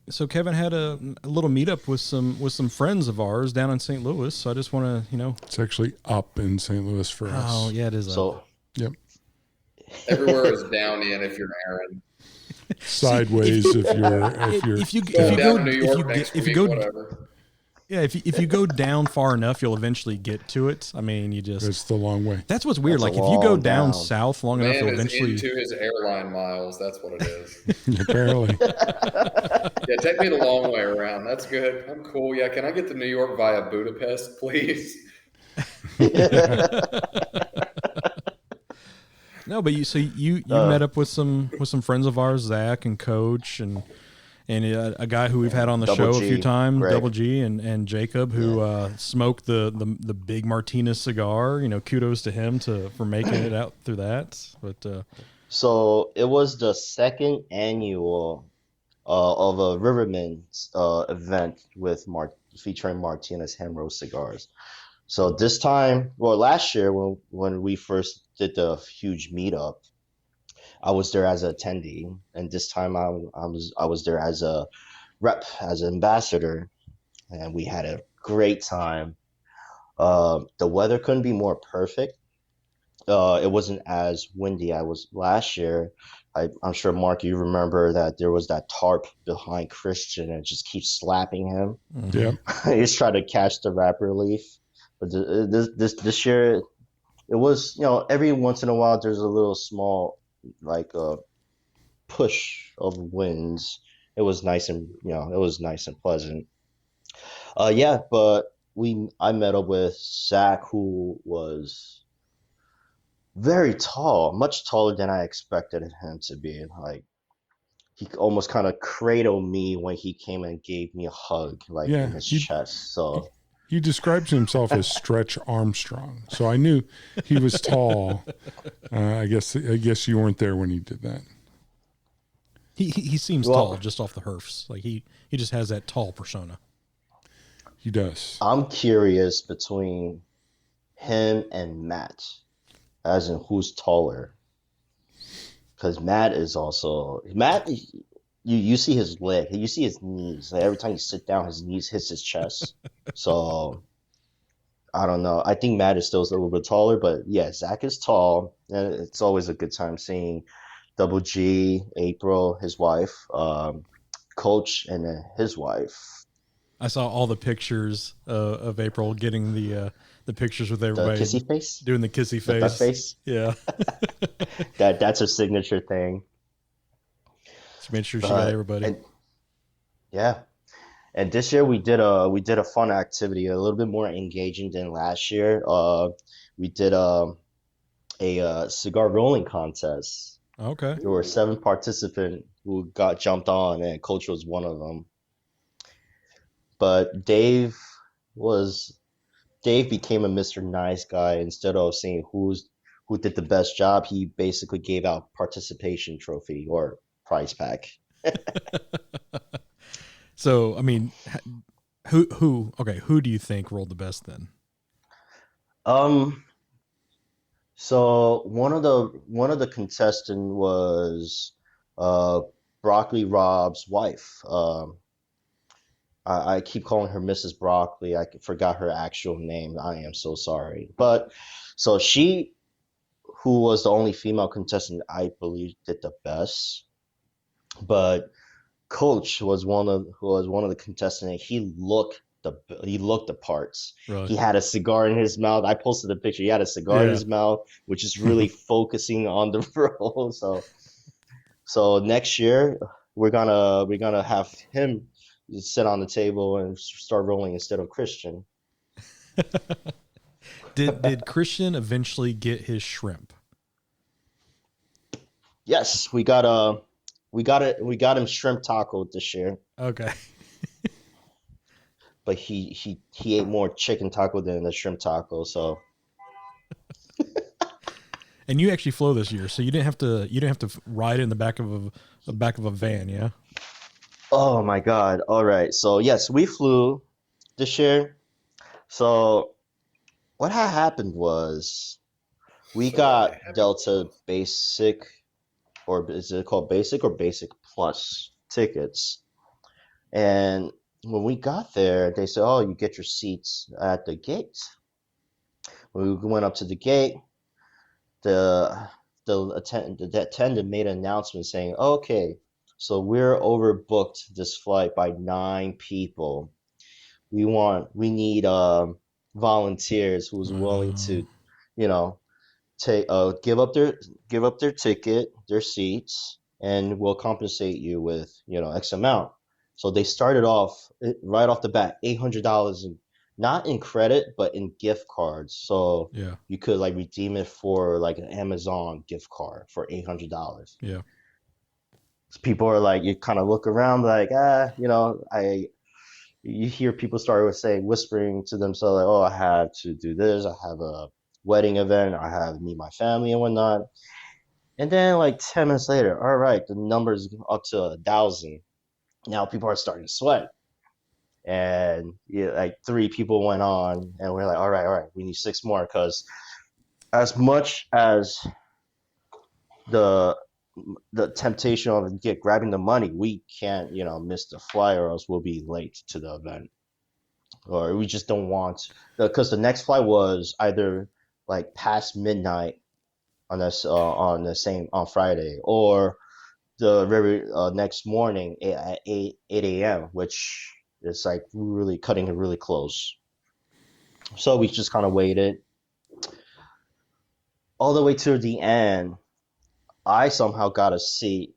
so Kevin had a little meetup with some friends of ours down in St. Louis. So I just want to, It's actually up in St. Louis for us. Oh, yeah, it is so, up. Yep. Everywhere is down in if you're Aaron. Sideways if you down to New York next week, whatever. Yeah, if you go down far enough, you'll eventually get to it. I mean, it's the long way. That's what's weird. Like if you go down south long enough, you'll eventually into his airline miles. That's what it is. Apparently. Yeah, take me the long way around. That's good. I'm cool. Yeah, can I get to New York via Budapest, please? No, but you met up with some friends of ours, Zach and Coach and a guy who we've had on the show a few times, Greg. Double G, and Jacob, who smoked the big Martinez cigar. Kudos to him for making it out through that. But so it was the second annual of a Riverman's event with featuring Martinez hand rolled cigars. So this time, last year when we first did the huge meetup, I was there as an attendee, and this time I was there as a rep, as an ambassador, and we had a great time. The weather couldn't be more perfect. It wasn't as windy as was last year. I'm sure, Mark, you remember that there was that tarp behind Christian and it just keeps slapping him. Yeah, he's trying to catch the rapid relief. But this year, it was every once in a while there's a little small push of winds. It was nice and pleasant. But I met up with Zach, who was very tall, much taller than I expected him to be. Like he almost kind of cradled me when he came and gave me a hug, in his chest. So he describes himself as Stretch Armstrong, so I knew he was tall. I guess you weren't there when he did that. He seems Well, tall just off the herfs. Like he just has that tall persona. He does. I'm curious between him and Matt, as in who's taller. Because Matt is also Matt. You see his leg, you see his knees. Like every time you sit down, his knees hits his chest. So I don't know. I think Matt is still a little bit taller, but yeah, Zach is tall, and it's always a good time seeing Double G, April, his wife, Coach, and then his wife. I saw all the pictures of April getting the pictures with The everybody kissy face, doing the kissy the duck face. face. Yeah. That's her signature thing. Just made sure she got everybody. And yeah, and this year we did a fun activity, a little bit more engaging than last year. We did a cigar rolling contest. Okay. There were 7 participants who got jumped on, and Coach was one of them. But Dave became a Mr. Nice Guy. Instead of saying who did the best job, he basically gave out participation trophy or prize pack. So, I mean, who do you think rolled the best then? So one of the contestants was Broccoli Rob's wife. I keep calling her Mrs. Broccoli. I forgot her actual name. I am so sorry. But so she, who was the only female contestant, I believe did the best. But Coach was one of the contestants, and he looked the parts. Right. He had a cigar in his mouth. I posted a picture. He had a cigar in his mouth, which is really focusing on the roll. So next year we're gonna have him sit on the table and start rolling instead of Christian. Did Christian eventually get his shrimp? Yes, we got him shrimp taco this year. Okay. But he ate more chicken taco than the shrimp taco, so. And you actually flew this year, so you didn't have to ride in the back of a van, yeah? Oh my God. All right. So yes, we flew this year. So what had happened was we got Delta Basic, or is it called Basic or Basic Plus tickets. And when we got there, they said, "Oh, you get your seats at the gate." When we went up to the gate, the attendant made an announcement saying, "Okay, so we're overbooked this flight by 9 people. We need volunteers who's willing to, take give up their ticket, their seats, and we'll compensate you with, X amount." So they started off right off the bat, $800, not in credit, but in gift cards. So Yeah. you could redeem it for an Amazon gift card for $800. Yeah. People are you kind of look around you hear people start whispering to themselves "Oh, I have to do this. I have a wedding event. I have to meet my family and whatnot." And then 10 minutes later, all right, the number's up to 1,000. Now people are starting to sweat. And 3 people went on, and we're all right, we need 6 more, because as much as the temptation of grabbing the money, we can't miss the flight, or else we'll be late to the event, or we just don't want, because the next flight was either past midnight on on Friday, or the very next morning at 8 a.m., which is really cutting it really close. So we just kind of waited all the way to the end. I somehow got a seat,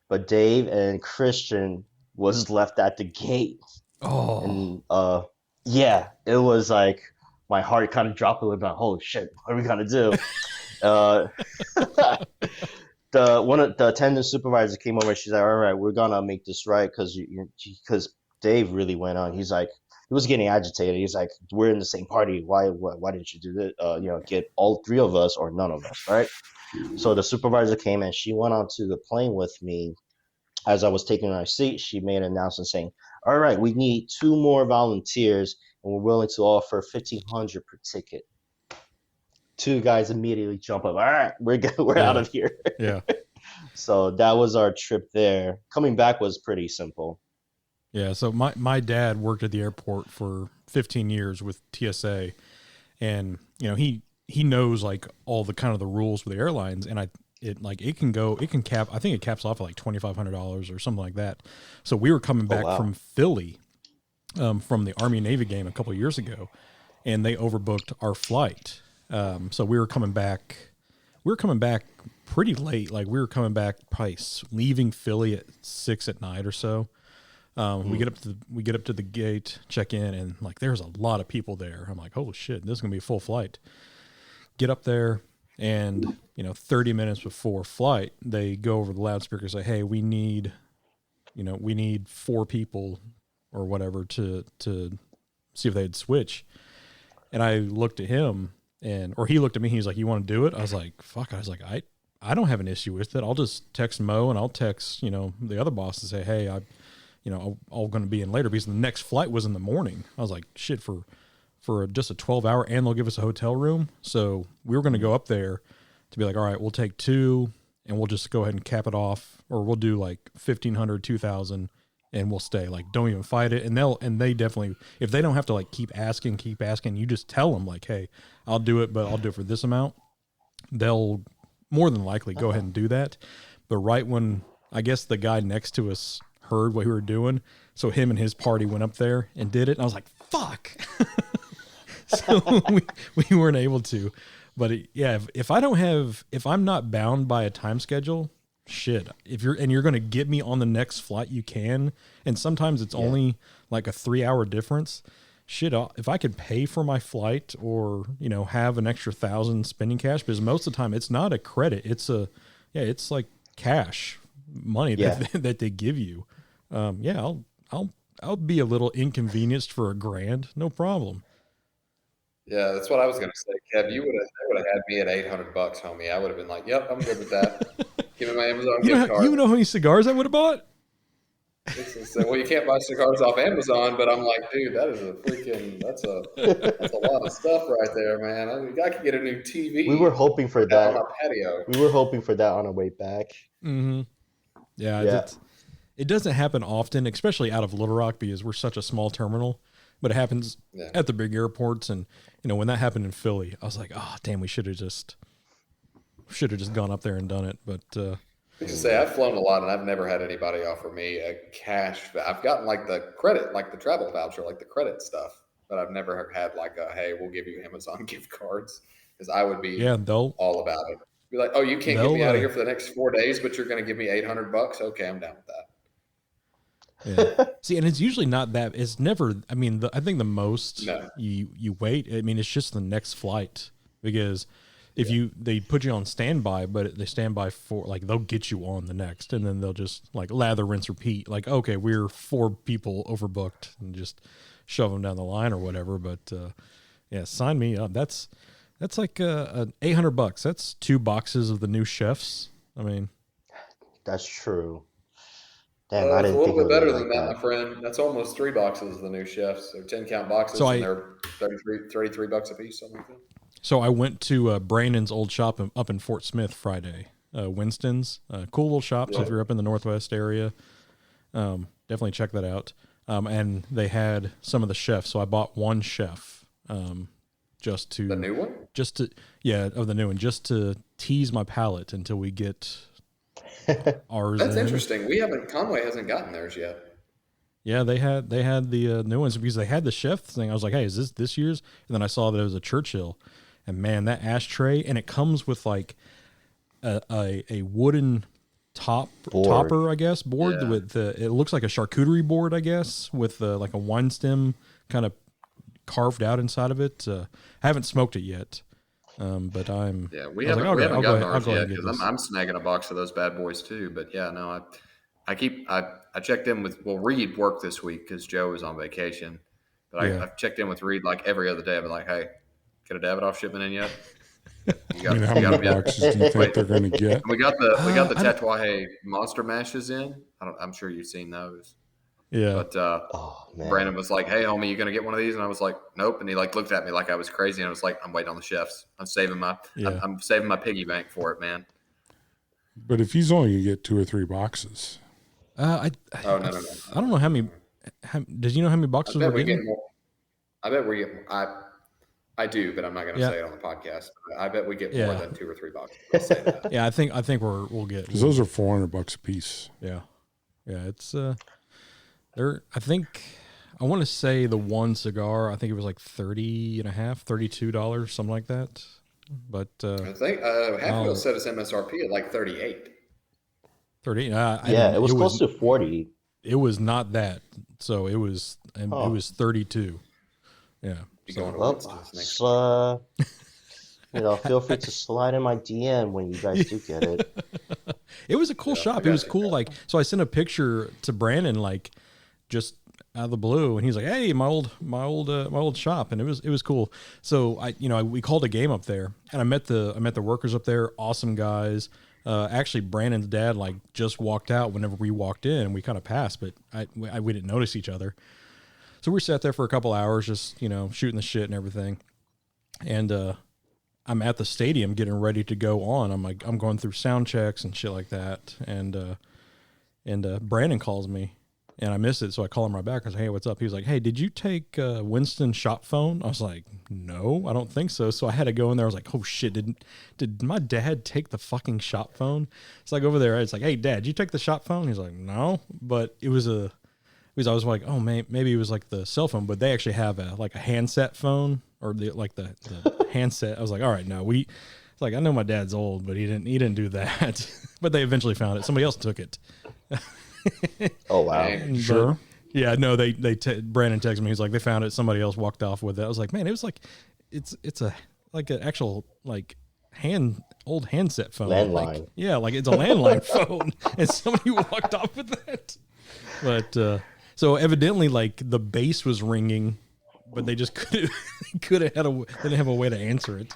but Dave and Christian was left at the gate. Oh. And yeah, it was my heart kind of dropped a little bit. Holy shit, what are we gonna do? The attendant supervisor came over. She's like, "All right, we're gonna make this right," because Dave really went on. He's he was getting agitated. He's like, "We're in the same party. Why didn't you do this? Get all 3 of us or none of us, right?" So the supervisor came, and she went onto the plane with me as I was taking our seat, she made an announcement saying, "All right, we need 2 more volunteers, and we're willing to offer $1,500 per ticket." 2 guys immediately jump up. All right, we're good. We're out Yeah. of here. Yeah. So that was our trip there. Coming back was pretty simple. Yeah. So my dad worked at the airport for 15 years with TSA, and he knows like all the kind of the rules with the airlines, and it can cap. I think it caps off at like $2,500 or something like that. So we were coming back from Philly, from the Army Navy game a couple of years ago, and they overbooked our flight. So we were coming back pretty late. Like we were coming back probably leaving Philly at 6 at night or so. We get up to the gate, check in, and like there's a lot of people there. I'm like, holy shit, this is gonna be a full flight. Get up there, and 30 minutes before flight, they go over the loudspeaker and say, hey, we need 4 people or whatever to see if they'd switch. And I looked at him, or he looked at me. He's like, you want to do it? I was like, fuck. I was like, I don't have an issue with it. I'll just text Mo, and I'll text the other boss and say, hey, I'm going to be in later, because the next flight was in the morning. I was like, shit, for just a 12-hour, and they'll give us a hotel room. So we were going to go up there to be like, all right, we'll take 2, and we'll just go ahead and cap it off, or we'll do like 1,500, 2,000, and we'll stay. Like, don't even fight it. And they definitely, if they don't have to like keep asking, you just tell them like, hey, I'll do it, but I'll do it for this amount. They'll more than likely go ahead and do that. But right when I guess the guy next to us heard what we were doing, so him and his party went up there and did it. And I was like, fuck. So we weren't able to. But if I'm not bound by a time schedule, shit. If you're going to get me on the next flight, you can. And sometimes it's only like a 3-hour difference. Shit, if I could pay for my flight, or have an extra 1,000 spending cash, because most of the time it's not a credit. It's it's like cash money that they give you. I'll be a little inconvenienced for $1,000, no problem. Yeah, that's what I was gonna say, Kev. They would have had me at $800, homie. I would have been like, "Yep, I'm good with that. Give me my Amazon gift card." You know how many cigars I would have bought? Well, you can't buy cigars off Amazon, but I'm like, dude, that's a lot of stuff right there, man. I could get a new TV. We were hoping for that on my patio. We were hoping for that on our way back. Mm-hmm. Yeah. It doesn't happen often, especially out of Little Rock, because we're such a small terminal. But it happens at the big airports, and when that happened in Philly, I was like, oh damn, we should have just gone up there and done it. But I should say I've flown a lot, and I've never had anybody offer me a cash. I've gotten like the credit, like the travel voucher, like the credit stuff, but I've never had like a, hey, we'll give you Amazon gift cards, because I would be all about it. Be like, oh, you can't get me out of here for the next 4 days, but you're going to give me $800. Okay, I'm down with that. Yeah. See, and it's usually not that. It's never. I mean, I think the most you wait. I mean, it's just the next flight, because if they put you on standby, but they stand by for like they'll get you on the next, and then they'll just like lather, rinse, repeat. Like, okay, we're 4 people overbooked, and just shove them down the line or whatever. But sign me up. That's like $800. That's 2 boxes of the new chefs. I mean, that's true. Damn, it's a little bit better than that, my friend. That's almost 3 boxes of the new chefs. They're 10-count boxes, and they're $33 a piece, something like that. So I went to Brandon's old shop up in Fort Smith Friday, Winston's. Cool little shop. So if you're up in the Northwest area, definitely check that out. And they had some of the chefs. So I bought 1 chef just to... The new one? Of the new one, just to tease my palate until we get... ours. That's interesting. Conway hasn't gotten theirs yet. Yeah, they had the new ones, because they had the chef thing. I was like, hey, is this year's? And then I saw that it was a Churchill, and man, that ashtray, and it comes with like a wooden topper, I guess, board with it looks like a charcuterie board, I guess, with like a wine stem kind of carved out inside of it. I haven't smoked it yet. But we haven't gotten ours yet, because I'm snagging a box of those bad boys too. But I checked in with Reed worked this week because Joe is on vacation. But I've checked in with Reed like every other day. I've been like, hey, get a Davidoff shipment in yet? I mean, how many boxes do you think they're going to get? We got the Tatuaje Monster Mashes in. I'm sure you've seen those. Yeah. But Oh man. Brandon was like, "Hey, homie, you gonna get one of these?" And I was like, "Nope." And he like looked at me like I was crazy, and I was like, "I'm waiting on the chefs. I'm saving my piggy bank for it, man." But if he's only going to get 2 or 3 boxes. No. I don't know how many. Did you know how many boxes I bet we're we getting? get more. I bet we get. I do, but I'm not going to say it on the podcast. I bet we get more than 2 or 3 boxes. I'll say that. Yeah, I think we'll get. Because those are $400 a piece. Yeah, it's they're. I want to say the one cigar. I think it was like $32, something like that. But I think Hatfield set its MSRP at like 38. 30. It was close to 40. It was not that. So it was 32. Yeah. Well, feel free to slide in my DM when you guys do get it. It was a cool shop. It was cool. Like, so I sent a picture to Brandon, like, just out of the blue, and he's like, "Hey, my old shop," and it was cool. So we called a game up there, and I met the workers up there. Awesome guys. Actually, Brandon's dad like just walked out whenever we walked in, and we kind of passed, but we didn't notice each other. So we sat there for a couple hours, just shooting the shit and everything. And I'm at the stadium getting ready to go on. I'm going through sound checks and shit like that. And Brandon calls me, and I missed it, so I call him right back. I was like, "Hey, what's up?" He was like, "Hey, did you take Winston's shop phone?" I was like, "No, I don't think so." So I had to go in there. I was like, "Oh shit, did my dad take the fucking shop phone?" So I go over there. It's like, "Hey, Dad, did you take the shop phone?" He's like, "No," but it was because I was like, "Oh, maybe it was like the cell phone," but they actually have a handset phone or the handset. I was like, "All right, no, it's like I know my dad's old, but he didn't do that." But they eventually found it. Somebody else took it. Oh wow! Dang. Sure. Yeah, no, Brandon texted me. He's like, they found it. Somebody else walked off with it. I was like, man, it was like, it's an actual like old handset phone. Landline. Like it's a landline phone, and somebody walked off with that. But so evidently, like the base was ringing, but they just they didn't have a way to answer it.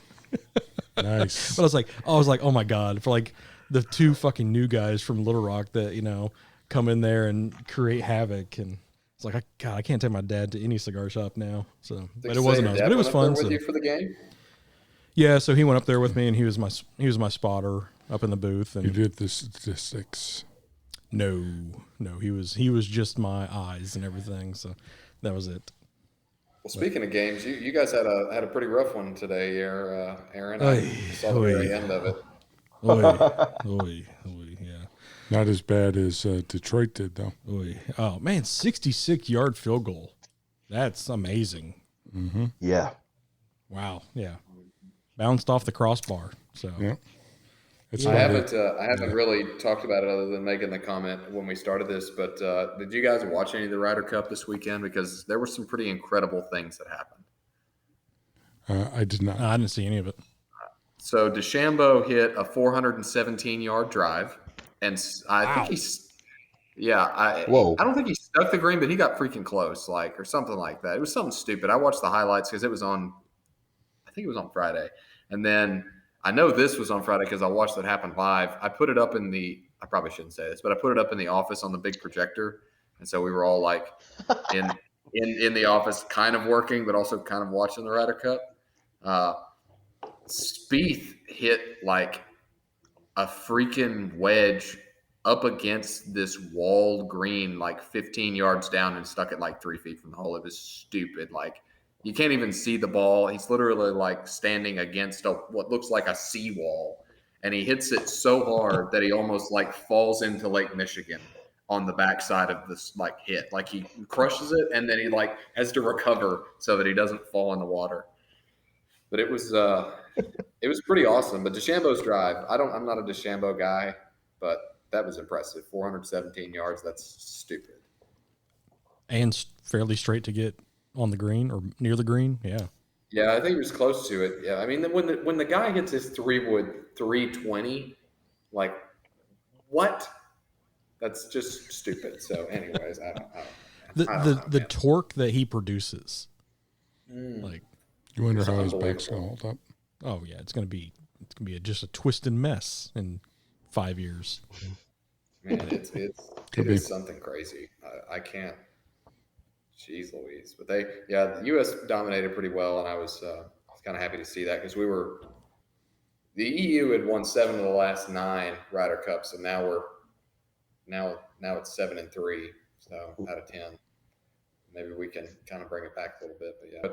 Nice. But I was like, oh my god, for like the 2 fucking new guys from Little Rock that come in there and create havoc, and it's like, I can't take my dad to any cigar shop now. So, but it wasn't us. But it was fun. With you for the game? Yeah, so he went up there with me, and he was my spotter up in the booth. And you did the statistics. No, he was just my eyes and everything. So that was it. Well, speaking of games, you guys had a pretty rough one today, Aaron. I saw the very end of it. Oy, yeah. Not as bad as Detroit did, though. Oy. Oh, man, 66-yard field goal. That's amazing. Mm-hmm. Yeah. Wow, yeah. Bounced off the crossbar. So yeah. I haven't really talked about it other than making the comment when we started this, but did you guys watch any of the Ryder Cup this weekend? Because there were some pretty incredible things that happened. I did not. I didn't see any of it. So DeChambeau hit a 417-yard drive, and I think I don't think he stuck the green, but he got freaking close, or something like that. It was something stupid. I watched the highlights because it was on, I think it was on Friday, and then I know this was on Friday because I watched it happen live. I put it up I probably shouldn't say this, but I put it up in the office on the big projector, and so we were all like in the office, kind of working, but also kind of watching the Ryder Cup. Spieth hit like a freaking wedge up against this walled green, like 15 yards down, and stuck it like 3 feet from the hole. It was stupid. Like you can't even see the ball. He's literally like standing against what looks like a seawall, and he hits it so hard that he almost like falls into Lake Michigan on the backside of this like hit. Like he crushes it, and then he like has to recover so that he doesn't fall in the water. But it was pretty awesome. But DeChambeau's drive, I'm not a DeChambeau guy, but that was impressive. 417 yards, that's stupid. And fairly straight to get on the green or near the green, yeah. Yeah, I think he was close to it. Yeah, I mean, when the guy hits his 3-wood 320, like what? That's just stupid. So, anyways, I don't know. The torque that he produces, like. You wonder how his back's going to hold up. Oh yeah, it's going to be it's gonna be just a twisted mess in 5 years. Man, it is something crazy. I can't. Jeez Louise. But the U.S. dominated pretty well, and I was kind of happy to see that because the EU had won 7 of the last 9 Ryder Cups, and now it's 7-3, so out of 10. Maybe we can kind of bring it back a little bit, but yeah.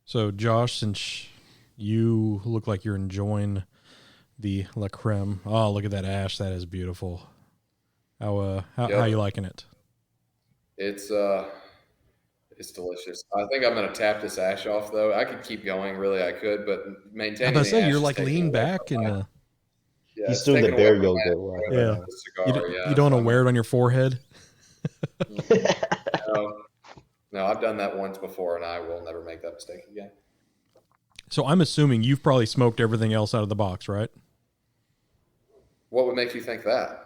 So Josh, since you look like you're enjoying the La Creme, oh look at that ash, that is beautiful. How are you liking it? It's delicious. I think I'm going to tap this ash off, though. I could keep going, really, I could, but maintaining I was the say ash you're is like taking lean away back from and he's doing the bear yoga. Yeah. The cigar, you don't want to wear it on your forehead. No, I've done that once before, and I will never make that mistake again. So I'm assuming you've probably smoked everything else out of the box, right? What would make you think that?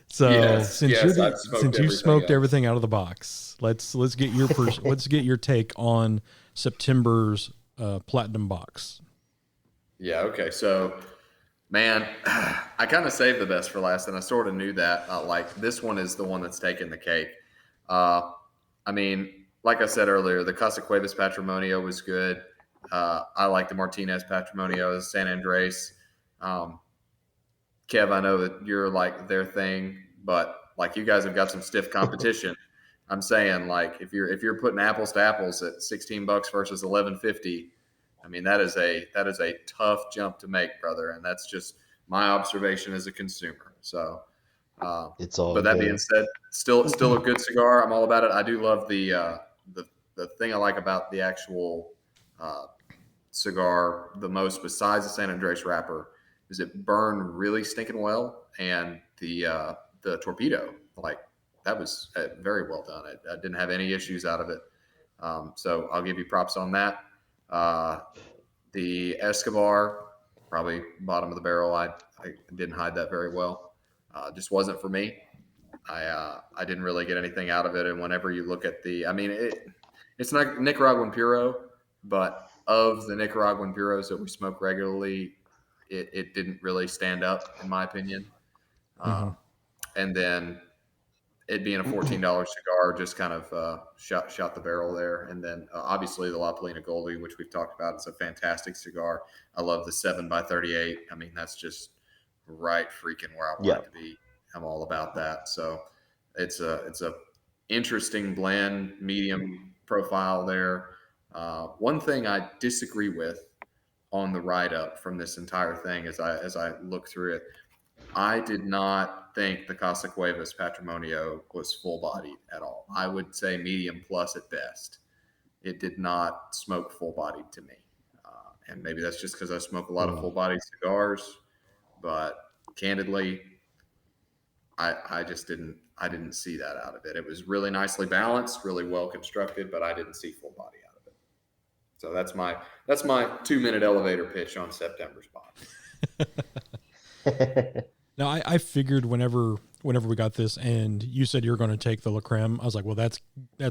So Yes, since you smoked everything out of the box, let's get your let's get your take on September's platinum box. Yeah. Okay. So, man, I kind of saved the best for last, and I sort of knew that. Like this one is the one that's taking the cake. I mean, like I said earlier, the Casa Cuevas Patrimonio was good. I like the Martinez Patrimonio, San Andres. Kev, I know that you're like their thing, but like you guys have got some stiff competition. I'm saying, like, if you're putting apples to apples at $16 versus $11.50, I mean that is a tough jump to make, brother, and that's just my observation as a consumer. So, it's all. But that being said, still a good cigar. I'm all about it. I do love the thing I like about the actual cigar the most, besides the San Andres wrapper, is it burned really stinking well, and the torpedo, like that was very well done. I didn't have any issues out of it, so I'll give you props on that. The Escobar, probably bottom of the barrel. I didn't hide that very well. Just wasn't for me. I didn't really get anything out of it, and whenever you look at it's not Nicaraguan Puro, but of the Nicaraguan Puros that we smoke regularly, it didn't really stand up, in my opinion. And then it being a $14 cigar just kind of shot the barrel there. And then obviously the La Polina Goldie, which we've talked about, is a fantastic cigar. I love the 7x38. I mean, that's just right freaking where I want it to be. I'm all about that. So it's a interesting blend, medium profile there. One thing I disagree with on the write-up from this entire thing as I look through it, I did not think the Casa Cuevas Patrimonio was full-bodied at all. I would say medium plus at best. It did not smoke full-bodied to me. And maybe that's just because I smoke a lot of full-bodied cigars, but candidly, I just didn't see that out of it. It was really nicely balanced, really well constructed, but I didn't see full body out of it. So that's my 2-minute elevator pitch on September's box. Now I figured whenever we got this and you said you're going to take the La Creme, I was like, well, that's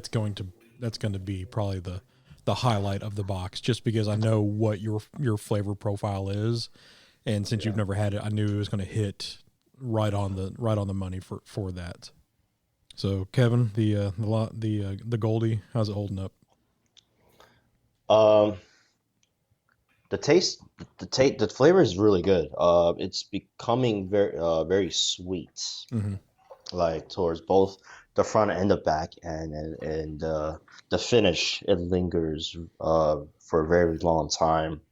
going to be probably the highlight of the box, just because I know what your flavor profile is, and since you've never had it, I knew it was going to hit right on the money for that. So Kevin, the Goldie, how's it holding up? The flavor is really good. It's becoming very sweet, like towards both the front and the back, and the finish. It lingers for a very long time.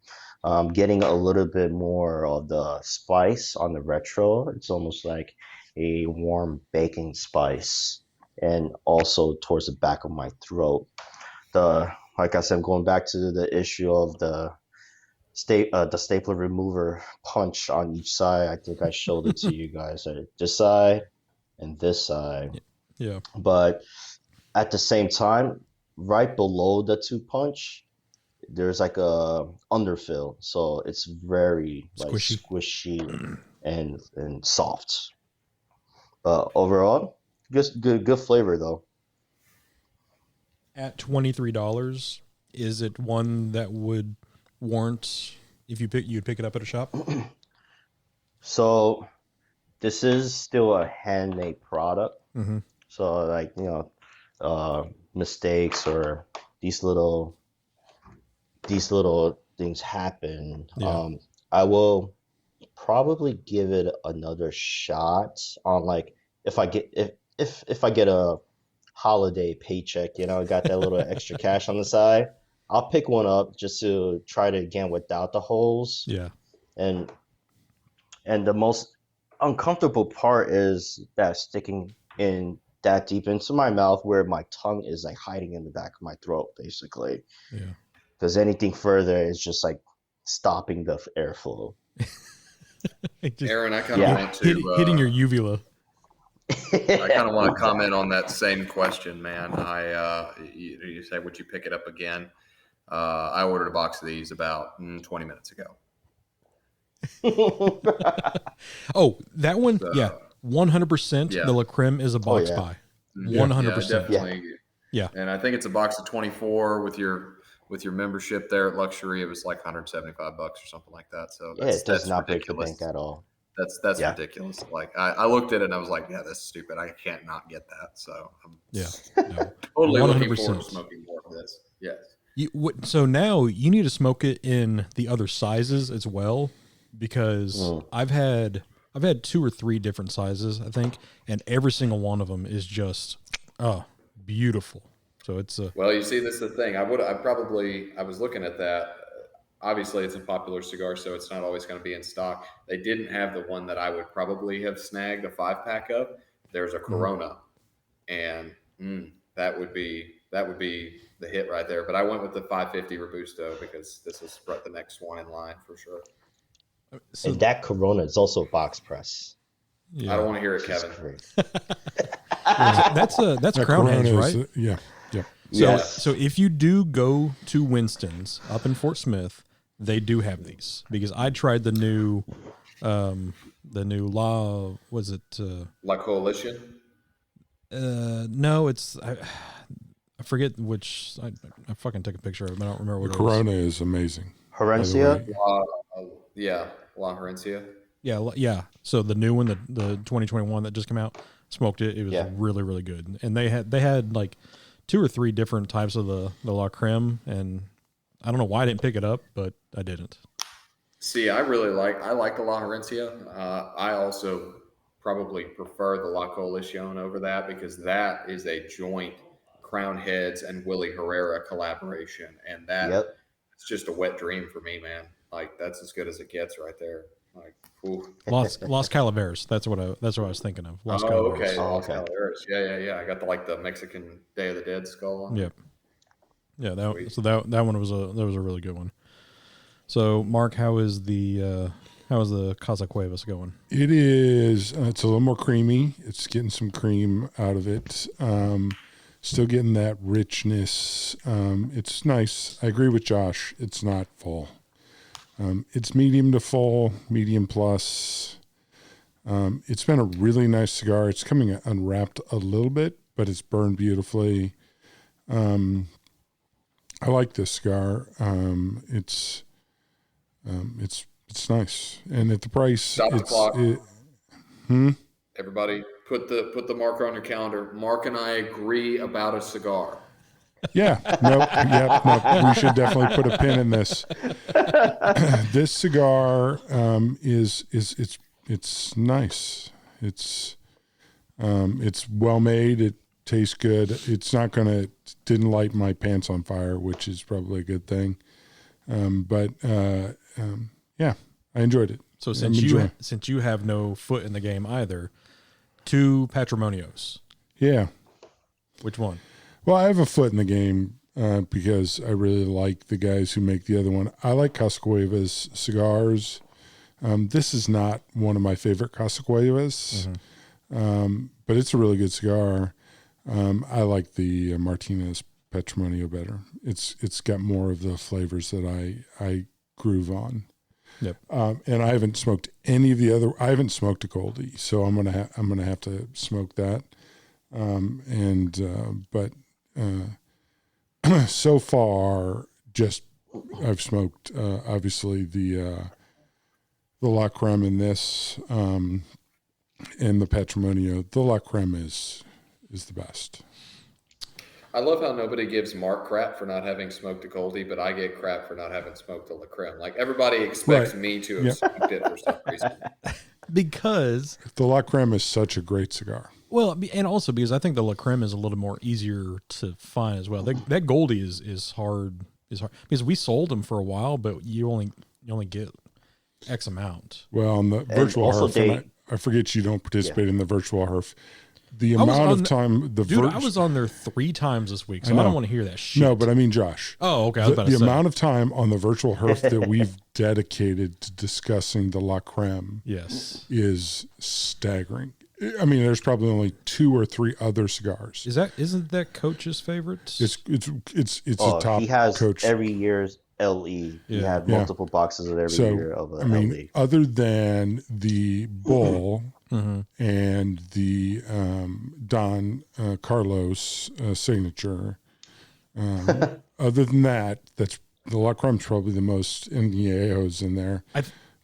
Getting a little bit more of the spice on the retro. It's almost like a warm baking spice, and also towards the back of my throat. Like I said, I'm going back to the issue of the stapler remover punch on each side. I think I showed it to you guys. This side and this side. Yeah. But at the same time, right below the 2-punch, there's like a underfill, so it's very squishy and soft. But overall, just good flavor though. At $23, Is it one that would warrant if you'd pick it up at a shop? So this is still a handmade product. Mm-hmm. So like, mistakes or these little things happen. Yeah. I will probably give it another shot on like if I get a holiday paycheck, I got that little extra cash on the side. I'll pick one up just to try it again without the holes. Yeah. And the most uncomfortable part is that sticking in that deep into my mouth where my tongue is like hiding in the back of my throat, basically. Yeah. Because anything further is just like stopping the airflow. Aaron, I kind of want to hitting your uvula. I kind of want to comment on that same question, man. You say, would you pick it up again? I ordered a box of these about 20 minutes ago. Oh, that one, yeah, 100%. Yeah. The La Creme is a box yeah. buy, 100%. Definitely. Yeah. And I think it's a box of 24 with your membership there at Luxury. It was like $175 or something like that. So Yeah, it does not break the bank at all. That's Yeah. ridiculous. Like I looked at it and I was like, yeah, that's stupid. I can't not get that. So I'm totally looking forward to smoking more of this. Yes. So now you need to smoke it in the other sizes as well, because I've had 2 or 3 different sizes, I think, and every single one of them is just beautiful. So it's well, you see, this is the thing. I was looking at that. Obviously, it's a popular cigar, so it's not always going to be in stock. They didn't have the one that I would probably have snagged a 5-pack of. There's a Corona, and that would be the hit right there. But I went with the 550 Robusto because this is the next one in line for sure. So, and that Corona is also box press. Yeah. I don't want to hear it, Kevin. That's Crown Heads, right? Yeah. So if you do go to Winston's up in Fort Smith, they do have these, because I tried the new La, was it La Coalition? No, it's I forget which. I fucking took a picture of it, but I don't remember what the it Corona is amazing. Herencia? La Herencia. Yeah. So the new one, the 2021 that just came out, smoked it. It was really, really good. And they had like 2 or 3 different types of the La Creme, and I don't know why I didn't pick it up, but I didn't. See, I like the La Herencia. I also probably prefer the La Coalition over that, because that is a joint Crown Heads and Willie Herrera collaboration, and that it's just a wet dream for me, man. Like, that's as good as it gets right there. Like, Los Calaveras. That's what I was thinking of. Los Calaveras. Okay. Los Calaveras. Yeah. I got the Mexican Day of the Dead skull on. Yep. Yeah. That one was a really good one. So, Mark, how is the Casa Cuevas going? It is. It's a little more creamy. It's getting some cream out of it. Still getting that richness. It's nice. I agree with Josh. It's not full. It's medium to full, medium plus. It's been a really nice cigar. It's coming unwrapped a little bit, but it's burned beautifully. I like this cigar. It's nice, and at the price, Stop the clock. Everybody, put the marker on your calendar. Mark and I agree about a cigar. Yeah, no, we should definitely put a pin in this. This cigar is nice. It's well made. It tastes good. It's didn't light my pants on fire, which is probably a good thing. But I enjoyed it. So since you have no foot in the game either, 2 Patrimonios. Yeah. Which one? Well, I have a foot in the game because I really like the guys who make the other one. I like Casa Cuevas cigars. This is not one of my favorite Casa Cuevas, but it's a really good cigar. I like the Martinez Patrimonio better. It's got more of the flavors that I groove on. Yep. And I haven't smoked any of the other. I haven't smoked a Goldie, so I'm gonna have to smoke that. so far, just I've smoked obviously the La Creme in this, and the Patrimonio. The La Creme is the best. I love how nobody gives Mark crap for not having smoked a Goldie, but I get crap for not having smoked a La Creme. Like everybody expects me to have smoked it for some reason. Because the La Creme is such a great cigar. Well, and also because I think the La Creme is a little more easier to find as well. That Goldie is hard because we sold them for a while, but you only get X amount. Well, on the virtual HERF, I forget you don't participate in the virtual HERF. The amount of time I was on there 3 times this week, so I don't want to hear that shit. No, but I mean Josh. Oh, okay. I was about to say. The amount of time on the virtual HERF that we've dedicated to discussing the La Creme, is staggering. I mean, there's probably only 2 or 3 other cigars. Isn't that Coach's favorite? It's a top. He has Coach every year's LE. He had multiple boxes of every year of LE. Other than the Bull. And the Don Carlos signature. Other than that, that's the La Creme's probably the most NEAOs in there.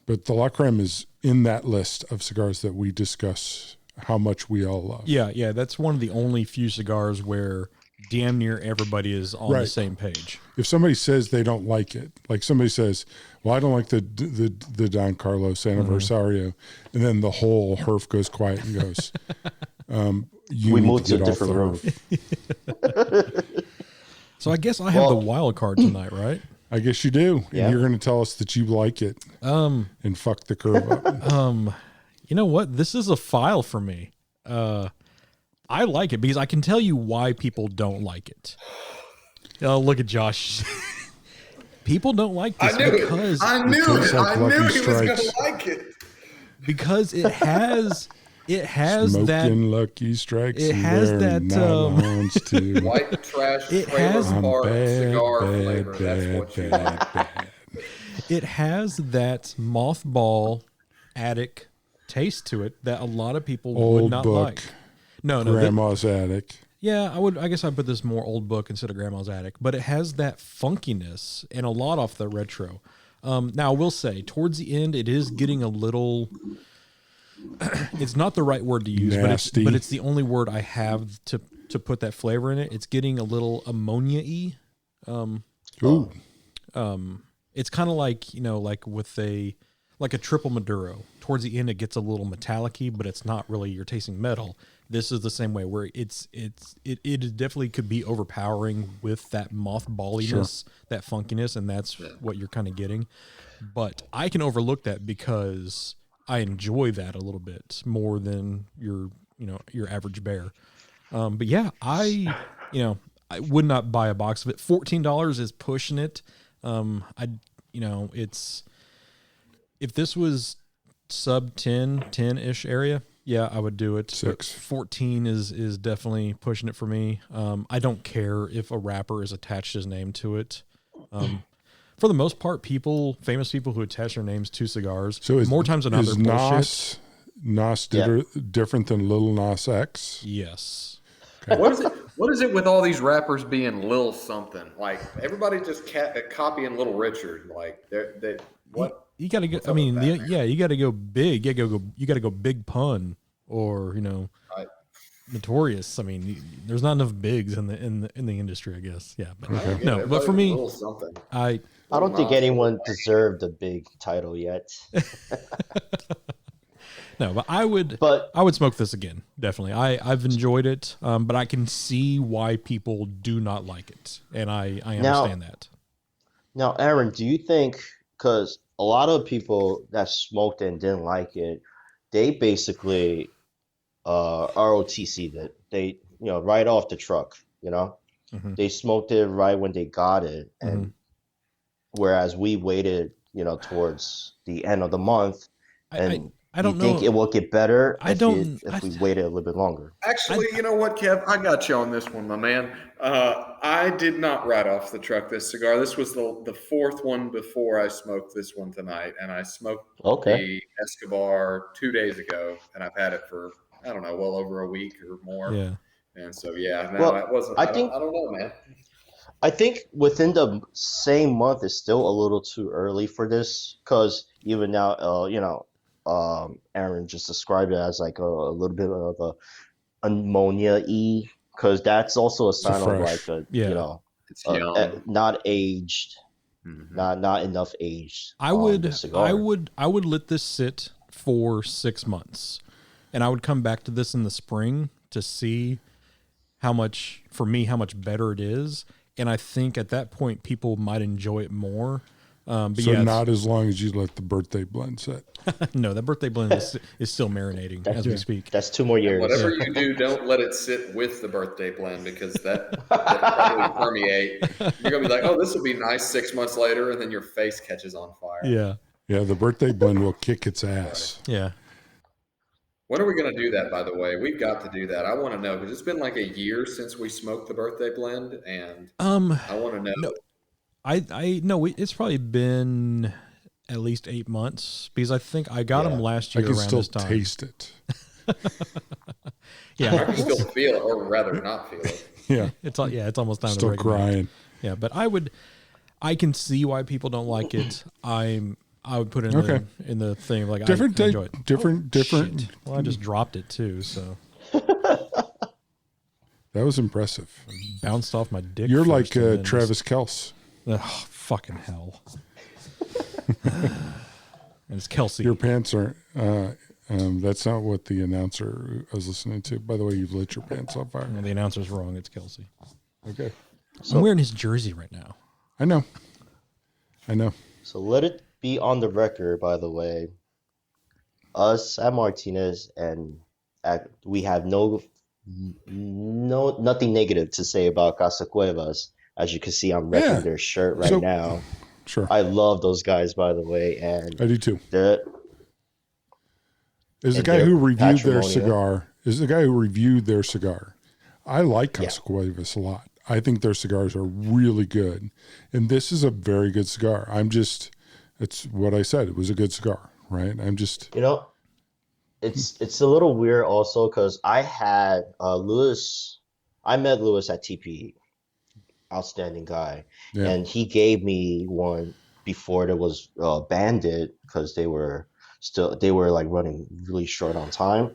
But the La Creme is in that list of cigars that we discuss how much we all love. Yeah, that's one of the only few cigars where damn near everybody is on the same page. If somebody says they don't like it, like somebody says, well, I don't like the Don Carlos Anniversario, and then the whole HERF goes quiet and goes, we moved to a different room. So I guess I have the wild card tonight, right? I guess you do. Yeah. And you're going to tell us that you like it and fuck the curve up. You know what? This is a file for me. I like it because I can tell you why people don't like it. Look at Josh. People don't like this I knew he was going to like it. Because it has Smoking that Lucky Strikes. It has that white trash trailer park cigar flavor. That's what you like. It has that mothball attic taste to it that a lot of people would not like. No, Grandma's attic. Yeah, I guess I'd put this more old book instead of Grandma's attic, but it has that funkiness and a lot off the retro. Now I will say towards the end, it is getting a little, it's not the right word to use, but it's the only word I have to put that flavor in it. It's getting a little ammonia-y. It's kind of like, like with a triple Maduro. Towards the end, it gets a little metallic-y, but it's not really, you're tasting metal. This is the same way where it definitely could be overpowering with that mothballiness, that funkiness, and that's what you're kind of getting. But I can overlook that because I enjoy that a little bit more than your average bear. But yeah, I would not buy a box of it. $14 is pushing it. It's, if this was sub 10-ish area, yeah, I would do it. 6. 14 is definitely pushing it for me. I don't care if a rapper is attached his name to it. For the most part, famous people who attach their names to cigars, more times than not, they're bullshit. Nas different than Lil Nas X? Yes. Okay. What is it with all these rappers being Lil something? Like everybody just copying Little Richard. Like what? You got to go. I mean, you got to go big. You got to go Big Pun or Notorious. I mean, there's not enough bigs in the industry, I guess. Yeah, but no. But for me, I don't think anyone deserved a big title yet. No, but I would smoke this again. Definitely. I've enjoyed it, but I can see why people do not like it, and I understand that. Now, Aaron, do you think, because a lot of people that smoked and didn't like it, they basically ROTC'd it. They, right off the truck, Mm-hmm. They smoked it right when they got it. And whereas we waited, towards the end of the month, and I don't think it will get better if we waited a little bit longer. Actually, you know what, Kev? I got you on this one, my man. I did not ride off the truck this cigar. This was the 4th one before I smoked this one tonight, and I smoked the Escobar 2 days ago, and I've had it for, I don't know, well over a week or more. Yeah. And so, it wasn't. I don't know, man. I think within the same month is still a little too early for this because even now, Aaron just described it as like a little bit of a ammonia-y because that's also a So sign of fresh. like a, Yeah. It's young. not aged, Mhm. not enough aged I on the would, cigar. I would let this sit for 6 months, and I would come back to this in the spring to see how much better it is. And I think at that point people might enjoy it more. But So yeah, not as long as you let the birthday blend sit. no, that birthday blend is still marinating as we speak. That's 2 more And years. whatever you do, don't let it sit with the birthday blend because that'll probably permeate. You're gonna be like, "Oh, this will be nice." 6 months later, and then your face catches on fire. Yeah, Yeah, the birthday blend will kick its ass. yeah. When are we gonna do that? By the way, we've got to do that. I want to know because it's been like a year since we smoked the birthday blend, and I want to know. No, I no, it's probably been at least 8 months because I think I got them last I year can around still this time. taste it. I Yeah, can still feel it, or rather, not feel it. Yeah, it's almost time still to break 'em out. crying. Yeah, but I can see why people don't like it. I would put it in the thing of like Different I enjoy it. different. Shit. Well, I just dropped it too, so That was impressive. bounced off my dick. You're first like and then Travis Kelce. just, fucking hell. And it's Kelsey. Your pants aren't. That's not what the announcer I was listening to. By the way, you've lit your pants on fire. The announcer's wrong. It's Kelsey. Okay, I'm wearing his jersey right now. I know. So let it be on the record, by the way, us at Martinez we have nothing negative to say about Casa Cuevas. As you can see, I'm repping their shirt right now. Sure. I love those guys, by the way, and I do too. they're Is the and guy their who reviewed their patrimonia. cigar? Is the guy who reviewed their cigar? I like Casa Cuevas a lot. I think their cigars are really good, and this is a very good cigar. It's what I said. It was a good cigar, right? It's a little weird also because I had Lewis. I met Lewis at TPE, outstanding guy, Yeah. and he gave me one before there was Bandit because they were like running really short on time,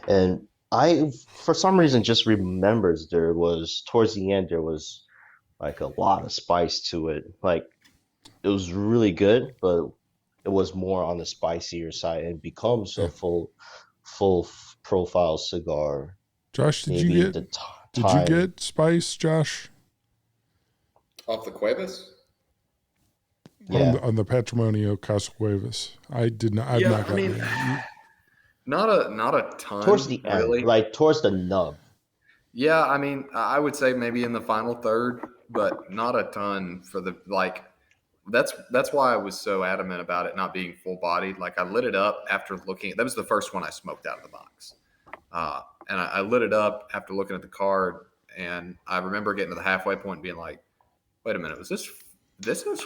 and I for some reason just remembers there was towards the end there was like a lot of spice to it. Like it was really good, but it was more on the spicier side and becomes a full profile cigar. Josh, did Maybe you the get time. spice, Josh? Off the Cuevas? Yeah. On the Patrimonio Casa Cuevas. I did not. I've not gotten it. Not a ton. Towards the end, really. like towards the nub. Yeah, I mean, I would say maybe in the final third, but not a ton for the like. That's why I was so adamant about it not being full bodied. Like I lit it up after looking. That was the first one I smoked out of the box, and I lit it up after looking at the card, and I remember getting to the halfway point and being like, "Wait a minute, was this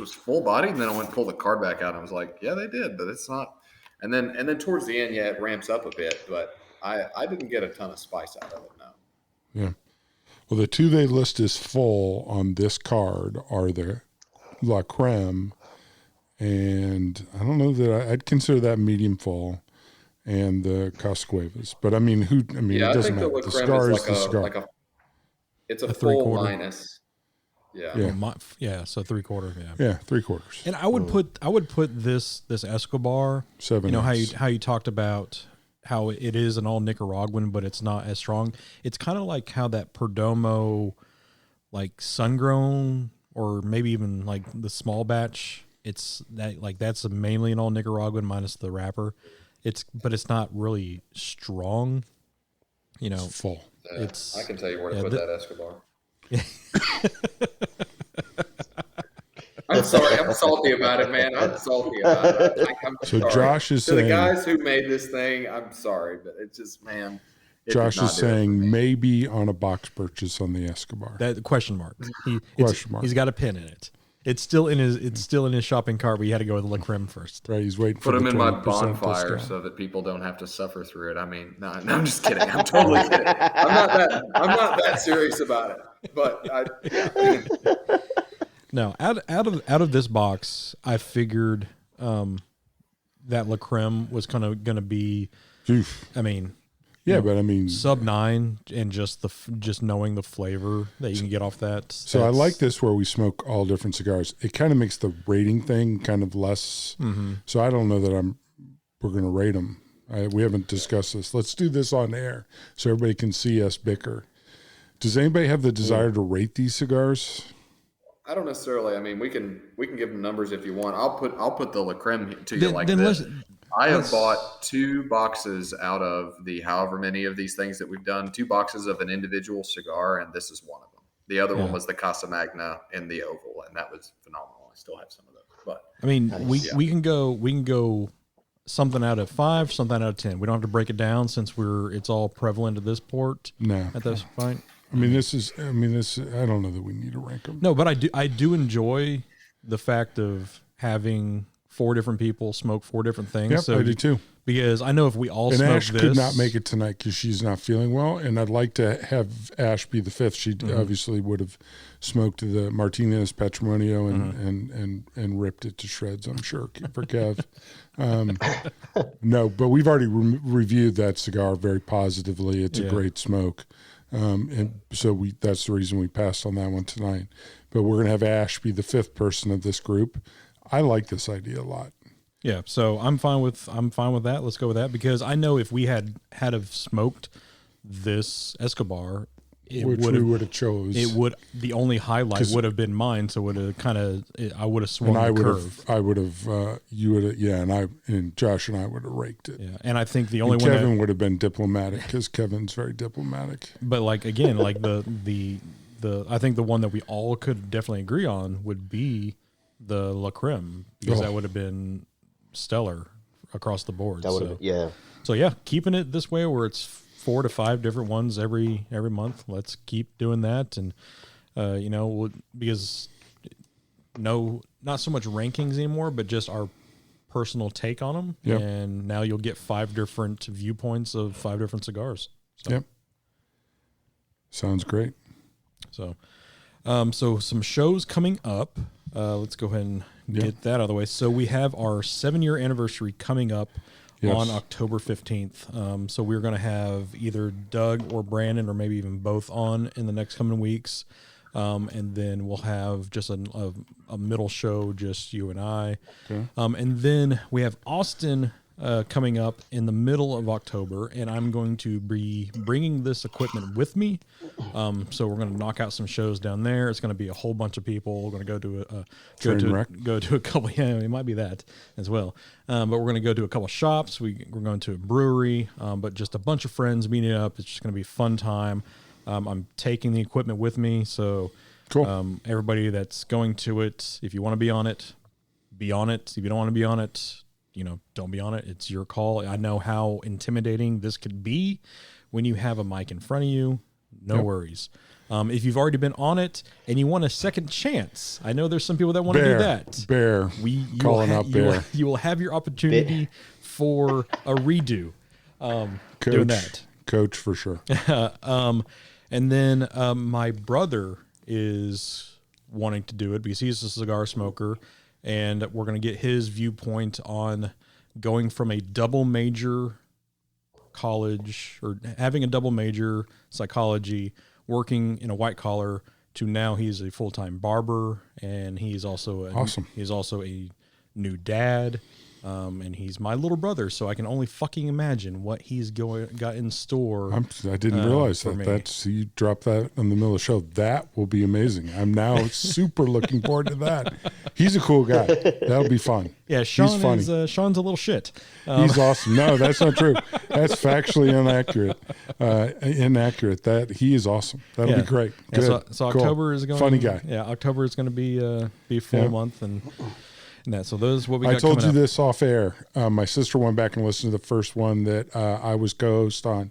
was full bodied?" And then I went and pulled the card back out, and I was like, "Yeah, they did, but it's not." And then towards the end, yeah, it ramps up a bit, but I didn't get a ton of spice out of it. No. Yeah. Well, the two they list as full on this card are the La Creme, and I don't know that I'd consider that medium full, and the Casa Cuevas. But I mean, Yeah, it doesn't I think matter. the The La cigar Creme is is the cigar. it's a full three-quarter. minus. Yeah. Yeah, so 3/4. Yeah. Yeah, 3/4. And I would put this Escobar. 7. You know how you talked about how it is an all Nicaraguan, but it's not as strong. It's kind of like how that Perdomo, like sun-grown, or maybe even like the small batch. It's that like that's mainly an all Nicaraguan minus the wrapper. But it's not really strong. You know, It's full. Yeah, I can tell you where to put that Escobar. I'm sorry. I'm salty about it, man. I'm salty about it. I'm So sorry. Josh is to saying, the guys who made this thing, I'm sorry, but it's just, man. it Josh did not is do it for saying me. maybe on a box purchase on the Escobar. that question mark. Question mark. He's got a pin in it. It's still in his shopping cart, but you had to go with La Creme first. Right, he's waiting for Put the them in my 20% bonfire discount. so that people don't have to suffer through it. I mean, no, I'm just kidding. I'm totally kidding. I'm not that serious about it. But yeah. No, out of this box, I figured that La Creme was kind of going to be. Oof. I mean, Yeah, but I mean, sub 9, and just knowing the flavor that you can get off that. So I like this where we smoke all different cigars. It kind of makes the rating thing kind of less. Mm-hmm. So I don't know that we're going to rate them. We haven't discussed this. Let's do this on air so everybody can see us bicker. Does anybody have the desire to rate these cigars? I don't necessarily. I mean, we can give them numbers if you want. I'll put the La Creme to you like this. I have bought 2 boxes out of the however many of these things that we've done, 2 boxes of an individual cigar, and this is one of them. The other one was the Casa Magna in the oval, and that was phenomenal. I still have some of those. But I mean, we can go something out of 5, something out of 10. We don't have to break it down since it's all prevalent at this port. No. At this point. I mean, I don't know that we need to rank them. No, but I do enjoy the fact of having 4 different people smoke 4 different things. Yep, so I do too. Because I know if we all and smoke Ash this, could not make it tonight because she's not feeling well, and I'd like to have Ash be the 5th. She obviously would have smoked the Martinez Patrimonio and ripped it to shreds, I'm sure, for Kev. No, but we've already reviewed that cigar very positively. It's a great smoke. And so that's the reason we passed on that one tonight. But we're going to have Ash be the 5th person of this group. I like this idea a lot. Yeah, so I'm fine with that. Let's go with that because I know if we had smoked this Escobar, we would have chose. The only highlight would have been mine. So I would have swung the curve. I would have. You would have. Yeah, and Josh and I would have raked it. Yeah, and I think the only one Kevin would have been diplomatic because Kevin's very diplomatic. But like again, like the I think the one that we all could definitely agree on would be the La Creme because that would have been stellar across the board. That would have been, So yeah, keeping it this way where it's 4 to 5 different ones every month. Let's keep doing that, and because not so much rankings anymore, but just our personal take on them. Yep. And now you'll get 5 different viewpoints of 5 different cigars. So. Yep. Sounds great. So, so some shows coming up. Let's go ahead and get that out of the way. So we have our 7-year anniversary coming up on October 15th. So we're going to have either Doug or Brandon or maybe even both on in the next coming weeks. And then we'll have just a middle show, just you and I. Okay. And then we have Austin coming up in the middle of October, and I'm going to be bringing this equipment with me. So we're going to knock out some shows down there. It's going to be a whole bunch of people. We're going to go to a couple. Yeah, it might be that as well. But we're going to go to a couple shops. We're going to a brewery, but just a bunch of friends meeting up. It's just going to be a fun time. I'm taking the equipment with me, so cool. Everybody that's going to it, if you want to be on it, be on it. If you don't want to be on it, don't be on it. It's your call. I know how intimidating this could be when you have a mic in front of you. No worries. If you've already been on it and you want a second chance, I know there's some people that want to do that. You will have your opportunity for a redo. Doing that. Coach for sure. And then my brother is wanting to do it because he's a cigar smoker. And we're going to get his viewpoint on going from a double major college or having a double major psychology, working in a white collar, to now he's a full-time barber, and he's also a new dad. And he's my little brother, so I can only fucking imagine what he's got in store. I didn't realize that. You dropped that in the middle of the show. That will be amazing. I'm now super looking forward to that. He's a cool guy. That'll be fun. Yeah, Sean's a little shit. He's awesome. No, that's not true. That's factually inaccurate. That he is awesome. That'll be great. Good. Yeah, so cool. October is going. Funny guy. Yeah, October is going to be a full month and. So those what we got. I told you this off air. My sister went back and listened to the first one that I was co-host on,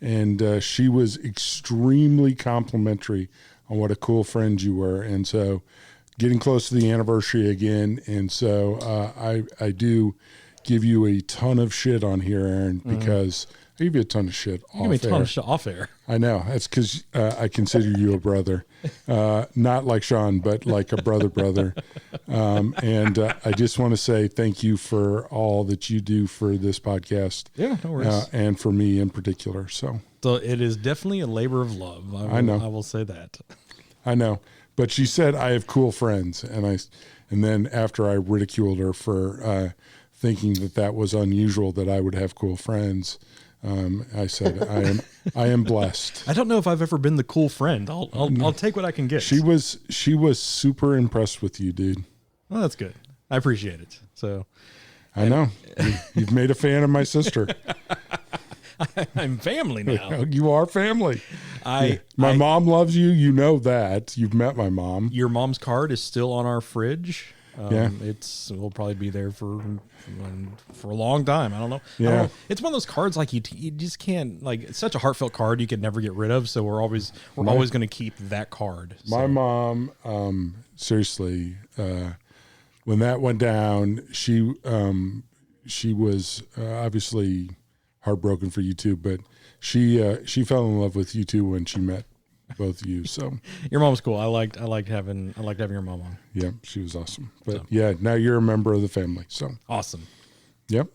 and she was extremely complimentary on what a cool friend you were. And so getting close to the anniversary again, and so I do give you a ton of shit on here, Aaron, because I give you a ton of shit off air. Give me a ton of shit off air. I know. That's because I consider you a brother. Not like Sean, but like a brother. And I just want to say thank you for all that you do for this podcast. Yeah, no worries. And for me in particular. So it is definitely a labor of love. I know. I will say that. I know. But she said, I have cool friends. And then after I ridiculed her for thinking that was unusual that I would have cool friends, I said, I am blessed. I don't know if I've ever been the cool friend. I'll take what I can get. She was super impressed with you, dude. Well, that's good. I appreciate it. So I know you've made a fan of my sister. I'm family now. You are family. My I mom loves you. You know that. You've met my mom. Your mom's card is still on our fridge. Yeah. We'll probably be there for a long time. I don't know. Yeah. It's one of those cards like you just can't, like, it's such a heartfelt card you could never get rid of. So we're always going to keep that card. My mom, seriously, when that went down, she was obviously heartbroken for you too, but she fell in love with you too when she met both of you. So your mom's cool. I liked having your mom on. Yeah, she was awesome. But yeah, now you're a member of the family. So awesome. Yep.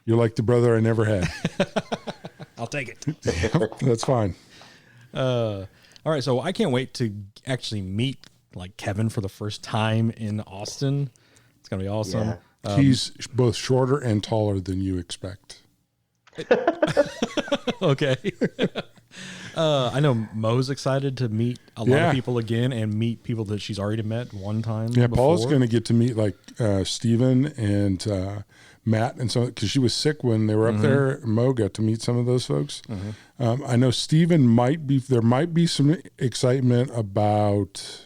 You're like the brother I never had. I'll take it. Yep, that's fine. All right, so I can't wait to actually meet like Kevin for the first time in Austin. It's gonna be awesome. Yeah. He's both shorter and taller than you expect. Okay. I know Mo's excited to meet a lot of people again and meet people that she's already met one time. Yeah, before. Paula's going to get to meet like Steven and Matt, and so because she was sick when they were up there. Mo got to meet some of those folks. I know Steven there might be some excitement about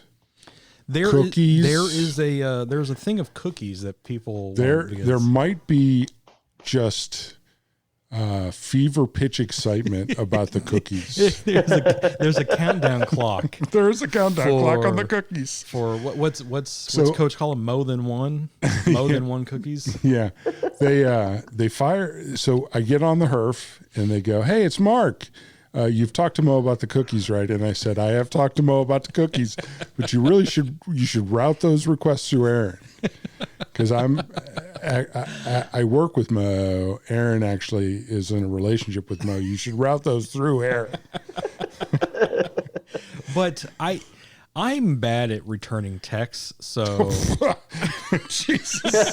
cookies. There's a thing of cookies that people there might be just fever pitch excitement about the cookies. there's a countdown clock. There's a countdown clock on the cookies. For what's Coach call them? Mo than one cookies. Yeah, they fire. So I get on the HERF and they go, "Hey, it's Mark. You've talked to Mo about the cookies, right?" And I said, "I have talked to Mo about the cookies, but you really should route those requests to Aaron because I work with Mo. Aaron actually is in a relationship with Mo. You should route those through Aaron." But I'm bad at returning texts, so Jesus.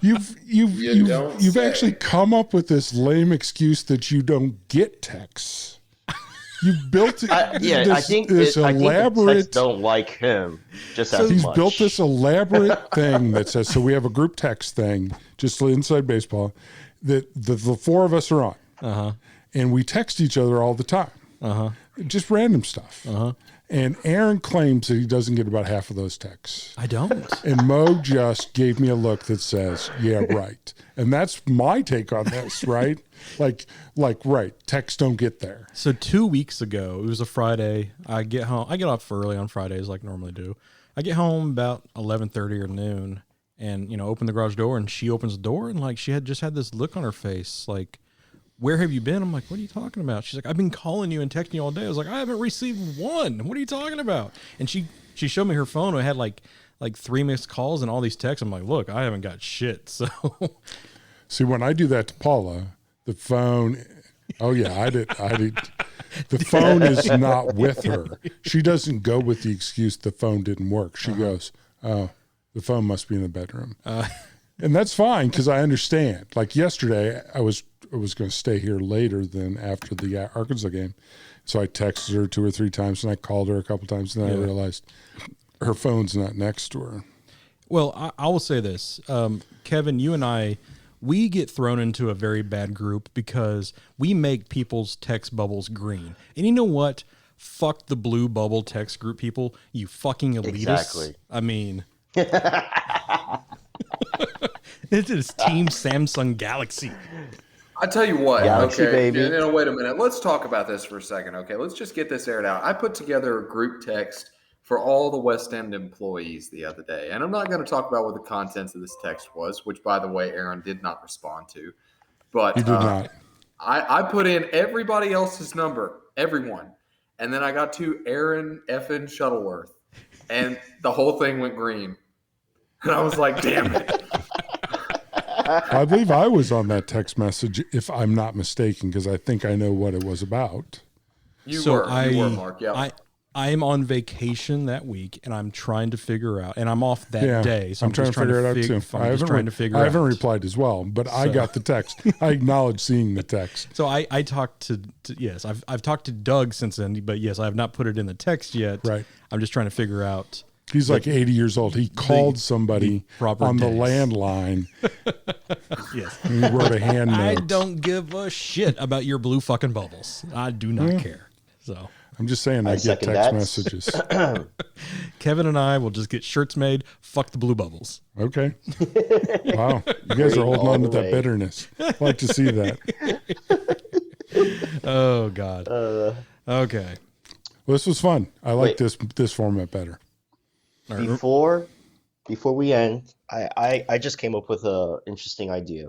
You've actually come up with this lame excuse that you don't get texts. You've built I think the texts don't like him just as he's much. built this elaborate thing that says, so we have a group text thing, just inside baseball, that the four of us are on. And we text each other all the time. Just random stuff. And Aaron claims that he doesn't get about half of those texts. I don't. And Mo just gave me a look that says, yeah, right. And that's my take on this, right? Like, right. Texts don't get there. So 2 weeks ago, it was a Friday. I get home. I get off early on Fridays like I normally do. I get home about 11:30 or noon and, open the garage door, and she opens the door, and like she had just had this look on her face like, "Where have you been?" I'm like, "What are you talking about?" She's like, "I've been calling you and texting you all day." I was like, "I haven't received one. What are you talking about?" And she showed me her phone. It had like 3 missed calls and all these texts. I'm like, "Look, I haven't got shit." So, see, when I do that to Paula, the phone. Oh yeah, I did. The phone is not with her. She doesn't go with the excuse the phone didn't work. She goes, "Oh, the phone must be in the bedroom," and that's fine because I understand. Like yesterday, I was going to stay here later than after the Arkansas game. So I texted her 2 or 3 times and I called her a couple times and then I realized her phone's not next to her. Well, I will say this. Kevin, you and I, we get thrown into a very bad group because we make people's text bubbles green. And you know what? Fuck the blue bubble text group people, you fucking elitists. Exactly. I mean... This is Team Samsung Galaxy. I tell you what, Galaxy, okay, baby. Wait a minute. Let's talk about this for a second, okay? Let's just get this aired out. I put together a group text for all the West End employees the other day. And I'm not going to talk about what the contents of this text was, which, by the way, Aaron did not respond to. But You did not. I put in everybody else's number, everyone. And then I got to Aaron effing Shuttleworth. And the whole thing went green. And I was like, damn it. I believe I was on that text message, if I'm not mistaken, because I think I know what it was about. You were, Mark. Yeah. I am on vacation that week, and I'm trying to figure out, and I'm off that day, so I'm trying to figure it out too. I haven't replied as well, but I got the text. I acknowledge seeing the text. So I talked to yes, I've talked to Doug since then, but yes, I have not put it in the text yet. Right. I'm just trying to figure out. He's like 80 years old. He called somebody on the landline. Yes. And he wrote a hand note. I don't give a shit about your blue fucking bubbles. I do not care. So I'm just saying, I get text messages. Kevin and I will just get shirts made. Fuck the blue bubbles. Okay. Wow. You guys are holding on to that bitterness. I'd like to see that. Oh, God. Okay. Well, this was fun. I like this format better. Before we end, I just came up with an interesting idea.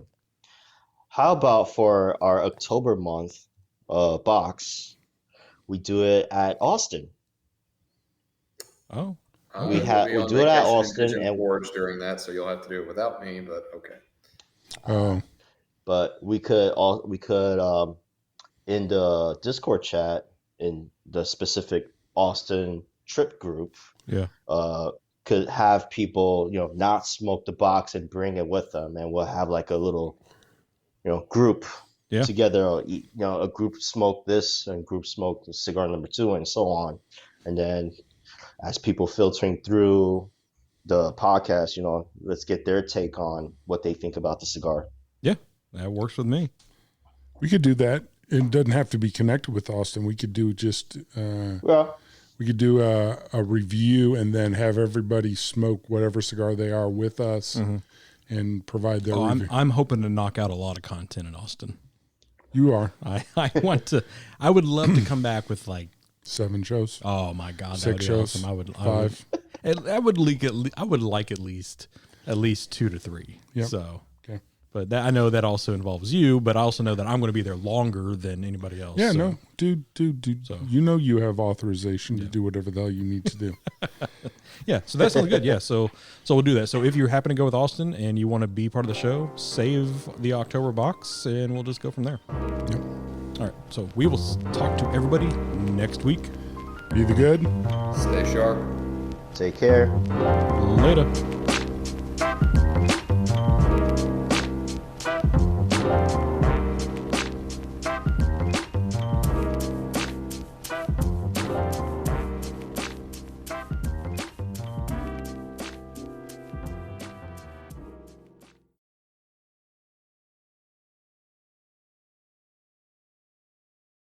How about for our October month box, we do it at Austin? Oh. We do it at Austin and awards during that, so you'll have to do it without me, but okay. Oh. But we could in the Discord chat in the specific Austin trip group, could have people, not smoke the box and bring it with them, and we'll have like a little, group together. A group smoke this and group smoke cigar number 2 and so on, and then as people filtering through the podcast, let's get their take on what they think about the cigar. Yeah, that works with me. We could do that. It doesn't have to be connected with Austin. We could do just we could do a review and then have everybody smoke whatever cigar they are with us and provide their review. I'm hoping to knock out a lot of content in Austin. You are. I want to. I would love to come back with like 7 shows. Oh my God, 6 shows. Awesome. I would 5. I would like at least 2 to 3. Yep. So. Okay. But I know that also involves you, but I also know that I'm going to be there longer than anybody else. Yeah, so. no, dude. So. You have authorization to do whatever the hell you need to do. Yeah, so that sounds good. Yeah, so we'll do that. So if you happen to go with Austin and you want to be part of the show, save the October box, and we'll just go from there. Yep. All right, so we will talk to everybody next week. Be the good. Stay sharp. Take care. Later.